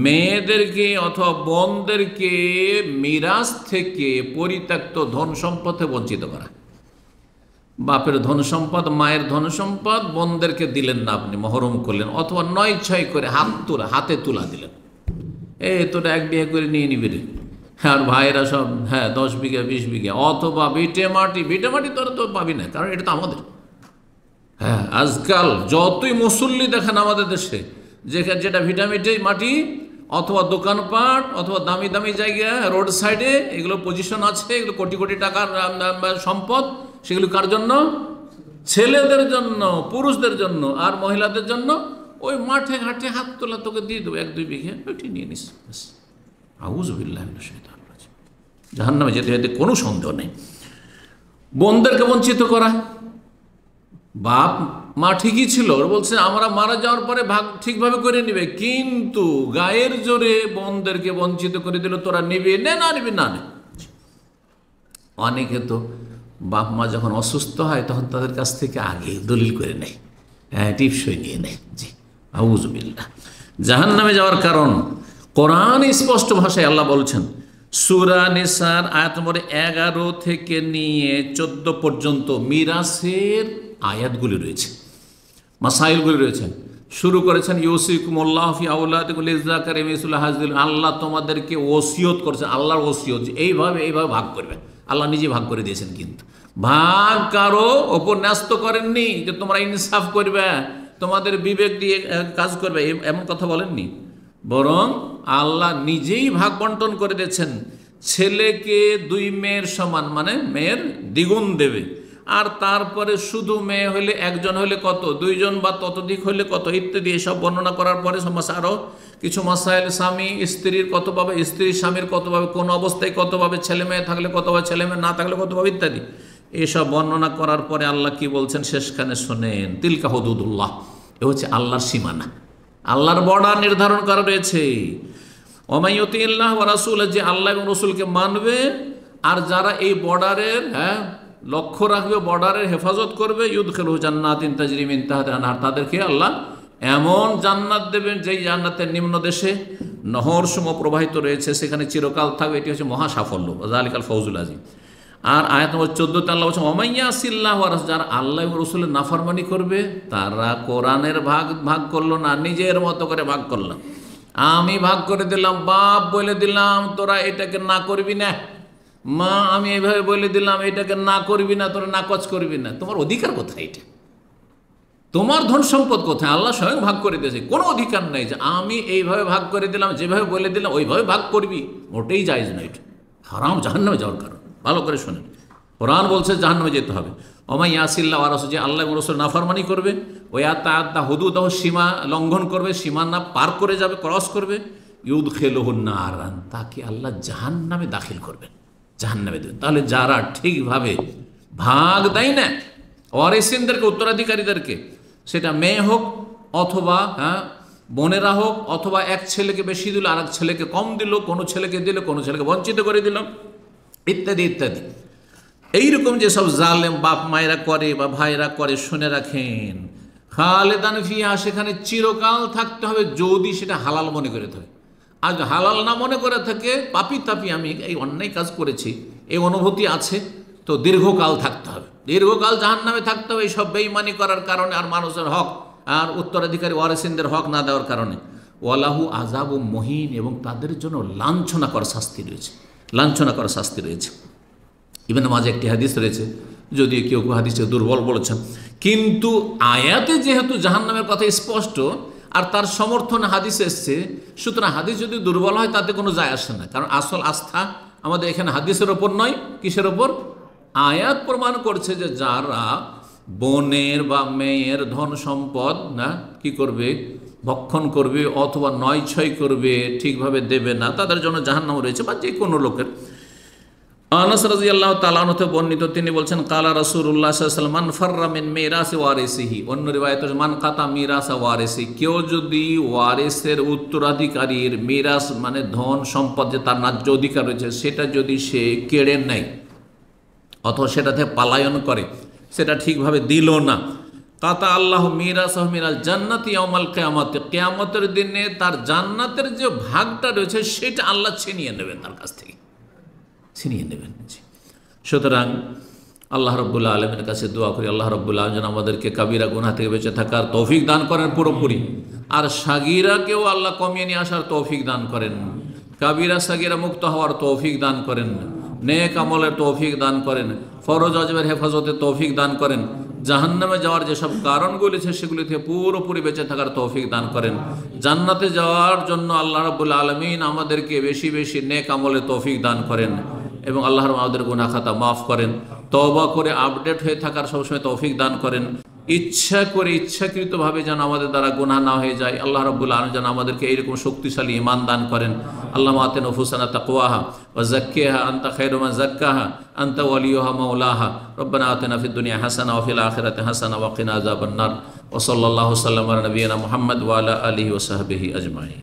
মেয়েদেরকে অথবা বোনদেরকে মিরাস থেকে পরিত্যক্ত ধন সম্পদে বঞ্চিত করা। বাপের ধন সম্পদ, মায়ের ধন সম্পদ বোনদেরকে দিলেন না, আপনি মহরম করলেন, অথবা 9-6 করে হাতে তুলা দিলেন, তোরা 1 বিঘা করে নিয়ে নিবি রে, আর ভাইয়েরা সব 10 বিঘা 20 বিঘা, অথবা ভিটে মাটি তোরা তো পাবি না, কারণ এটা তো আমাদের। আজকাল যতই মুসল্লি দেখেন আমাদের দেশে, যেটা ভিটামিটি মাটি অথবা দোকানপাট অথবা দামি দামি জায়গা রোড সাইডে, এগুলো পজিশন আছে, এগুলো কোটি কোটি টাকার সম্পদ, সেগুলো কার জন্য? ছেলেদের জন্য, পুরুষদের জন্য, আর মহিলাদের জন্য ওই মাঠে ঘাটে হাত তোলা তোকে দিয়ে দেবো 1-2 বিঘা, ওইটি নিয়ে নিস। আউযুবিল্লাহি মিনাশ শাইতানির রাজিম। জাহান্নামে যেতে যেতে কোনো সন্দেহ নেই। বোনদেরকে বঞ্চিত করা, বাপ মা ঠিকই ছিল, বলছে আমরা মারা যাওয়ার পরে ভাগ ঠিকভাবে করে নিবে, কিন্তু গায়ের জোরে বোনদেরকে বঞ্চিত করে দিল, তোরা নিবি না নিবি না। অনেকে তো বাপ মা যখন অসুস্থ হয় তখন তাদের কাছ থেকে আগে দলিল করে নেয়, টিপসই নিয়ে নেয়। জি, আউযুবিল্লাহ। জাহান্নামে যাওয়ার কারণ কোরআন স্পষ্ট ভাষায় আল্লাহ বলছেন, সূরা নিসার আয়াত নম্বর 11 থেকে নিয়ে 14 পর্যন্ত মিরাসের আয়াতগুলি রয়েছে, মাসাইলগুলি রয়েছে। শুরু করেছেন ইউসিকুমুল্লাহু ফি আওলাদিকুম লিযাকারি মিসলু হাযিল, আল্লাহ তোমাদেরকে ওসিয়ত করেছেন, আল্লাহর ওসিয়ত, এইভাবে ভাগ করবে। আল্লাহ নিজে ভাগ করে দিয়েছেন, কিন্তু ভাগ কারো ওপর ন্যস্ত করেননি যে তোমরা ইনসাফ করবে, তোমাদের বিবেক দিয়ে কাজ করবে, এমন কথা বলেননি। বরং আল্লাহ নিজেই ভাগ বন্টন করে দিয়েছেন। ছেলেকে 2 মেয়ের সমান, মানে মেয়ের দ্বিগুণ দেবে, আর তারপরে শুধু মেয়ে হলে 1 জন হলে কত, 2 জন বা ততোধিক হলে কত, ইত্যাদি এসব বর্ণনা করার পরে আরও কিছু মাসাইল, স্বামী স্ত্রীর কত পাবে, স্ত্রী স্বামীর কত পাবে, কোন অবস্থায় কত পাবে, ছেলে মেয়ে থাকলে কত পাবে, ছেলে মেয়ে না থাকলে কত পাবে, ইত্যাদি এসব বর্ণনা করার পরে আল্লাহ কি বলছেন শেষখানে শোনেন, তিলকা হুদুদুল্লাহ, এ হচ্ছে আল্লাহর সীমানা, আল্লাহর বর্ডার নির্ধারণ করা রয়েছে। ওয়া ইউতিল্লাহ ওয়া রাসূল, যে আল্লাহ এবং রসুলকে মানবে আর যারা এই বর্ডারের লক্ষ্য রাখবে, বর্ডারের হেফাজত করবে, ইউদখিলুহু জান্নাতিন তাজরি মিন তাহতিহা আল-আনহার, তাদেরকে আল্লাহ এমন জান্নাত দেবেন যেই জান্নাতের নিম্ন দেশে নহরসমূহ প্রবাহিত রয়েছে, সেখানে চিরকাল থাকবে। এটি হচ্ছে মহা সাফল্য, যালিকাল ফাউজুল আযীম। আর আয়াত নম্বর 14তে আল্লাহ বলছেন, ওয়া মান ইয়াসিল্লাহ ওয়া রাসূল, যারা আল্লাহ এবং রাসূলের নাফরমানি করবে, তারা কোরআনের ভাগ করলো না, নিজের মতো করে ভাগ করলো। আমি ভাগ করে দিলাম, বাপ বলে দিলাম তোরা এটাকে না করবি না, মা আমি এইভাবে বলে দিলাম এটাকে না করবি না, তোরা নাকচ করবি না। তোমার অধিকার কোথায়? এটা তোমার ধন সম্পদ কোথায়? আল্লাহ স্বয়ং ভাগ করে দিয়েছে, কোনো অধিকার নেই যে আমি এইভাবে ভাগ করে দিলাম, যেভাবে বলে দিলাম ওইভাবে ভাগ করবি, মোটেই জায়েজ নয়। এটা হারাম, জাহান্নামে যাওয়ার কারণ। ভালো করে শোনেন, কোরআন বলছে জাহান্নামে যেতে হবে। ওয়া মান ইয়াসিল্লাহ ওয়া রাসূল, যে আল্লাহ এবং রাসূল নাফরমানি করবে, ওয়া ইয়াতাআদ্দা হুদুদাহু, সীমা লঙ্ঘন করবে, সীমানা পার করে যাবে, ক্রস করবে, ইউদখিলুহু নারান, তাকে আল্লাহ জাহান্নামে দাখিল করবেন, জাহান্নামে দেবেন। তাহলে যারা ঠিকভাবে ভাগ দেয় না ওয়ারিসিনদেরকে, উত্তরাধিকারীদেরকে, সেটা মেয়ে হোক অথবা বোনেরা হোক, অথবা এক ছেলেকে বেশি দিল আর এক ছেলেকে কম দিল, কোনো ছেলেকে দিল কোনো ছেলেকে বঞ্চিত করে দিল, ইত্যাদি ইত্যাদি। এইরকম যেসব জালেম বাপ মায়েরা করে বা ভাইরা করে, শুনে রাখেন, খালেদান ফিহা, সেখানে চিরকাল থাকতে হবে, যদি সেটা হালাল মনে করে থাকে। আর হালাল না মনে করে থাকে, পাপি তাপি আমি এই অন্যায় কাজ করেছি, এই অনুভূতি আছে, তো দীর্ঘকাল থাকতে হবে, দীর্ঘকাল জাহান্নামে থাকতে হবে এইসব বেঈমানি করার কারণে, আর মানুষের হক আর উত্তরাধিকারী ওয়ারিসিনদের হক না দেওয়ার কারণে। ওয়ালাহু আযাবুম মুহিন, এবং তাদের জন্য লাঞ্ছনা করার শাস্তি রয়েছে, লাঞ্ছনা করার শাস্তি রয়েছে। ইবনে মাজাহ একটি হাদিস রয়েছে, যদিও কেউ কেউ হাদিসে দুর্বল বলেছেন, কিন্তু আয়াতে যেহেতু জাহান্নামের কথা স্পষ্ট আর তার সমর্থনে হাদিস এসছে, সুতরাং হাদিস যদি দুর্বল হয় তাতে কোনো যায় আসে না, কারণ আসল আস্থা আমাদের এখানে হাদিসের ওপর নয়, কিসের ওপর? আয়াত প্রমাণ করছে যে যারা বোনের বা মেয়ের ধন সম্পদ না কি করবে, ভক্ষণ করবে অথবা 9-6 করবে, ঠিকভাবে দেবে না, তাদের জন্য জাহান্নাম রয়েছে, বা যে কোনো লোকের। আনাস রাদিয়াল্লাহু তাআলা আনহু বর্ণিত, তিনি বলছেন, কালা রাসূলুল্লাহ সাল্লাল্লাহু আলাইহি ওয়াসাল্লাম, মান ফাররা মিন মিরাসি ওয়ারিসিহি, অন্য রিওয়ায়াতে মান কাতা মিরাসা ওয়ারিসি, কেউ যদি ওয়ারিসের উত্তরাধিকারীর মিরাস মানে ধন সম্পদ যে তার ন্যায্য অধিকার রয়েছে, সেটা যদি সে কেড়ে নেয় অথবা সেটাতে পালায়ন করে, সেটা ঠিকভাবে দিল না, কাতা আল্লাহ মিরাসাহ মিনাল জান্নাতি ইয়াউমাল কিয়ামাতে, কিয়ামতের দিনে তার জান্নাতের যে ভাগটা রয়েছে সেটা আল্লাহ ছিনিয়ে নেবেন, তার কাছ থেকে ছিনিয়ে নেবেন। সুতরাং আল্লাহ রাব্বুল আলামিনের কাছে দোয়া করি, আল্লাহ রাব্বুল আলামিন যেন আমাদেরকে কাবিরা গুনাহ থেকে বেঁচে থাকার তৌফিক দান করেন পুরোপুরি, আর সাগীরাকেও আল্লাহ কমিয়ে নিয়ে আসার তৌফিক দান করেন, কাবিরা সাগীরা মুক্ত হওয়ার তৌফিক দান করেন, নেক আমলের তৌফিক দান করেন, ফরজ ওয়াজিবের হেফাজতের তৌফিক দান করেন, জাহান্নামে যাওয়ার যেসব কারণগুলি আছে সেগুলি থেকে পুরোপুরি বেঁচে থাকার তৌফিক দান করেন। জান্নাতে যাওয়ার জন্য আল্লাহ রাব্বুল আলামিন আমাদেরকে বেশি বেশি নেক আমলের তৌফিক দান করেন এবং আল্লাহর আমাদের গুনাহ খাতা মাফ করেন। তওবা করে আপডেট হয়ে থাকার সবসময় তৌফিক দান করেন। ইচ্ছা করে ইচ্ছাকৃতভাবে যেন আমাদের দ্বারা গুনাহ না হয়ে যায়, আল্লাহ রাব্বুল আলামিন যেন আমাদেরকে এইরকম শক্তিশালী ঈমান দান করেন। আল্লাহুম্মা আতি নুফুসানা তাকওয়াহা ওয়া যাক্কিহা আনতা খায়রু মান যাক্কাহা আনতা ওয়ালিয়ুহা মাওলাহা। রব্বানা আতিনা ফিদ দুনিয়া হাসানাহ ওয়া ফিল আখিরাতি হাসানাহ ওয়া কিনা আযাবান নার। ওয়া সাল্লাল্লাহু সাল্লাম আলা নবিয়িনা মুহাম্মদ ওয়া আলা আলিহি ওয়া সাহবিহি আজমাইন।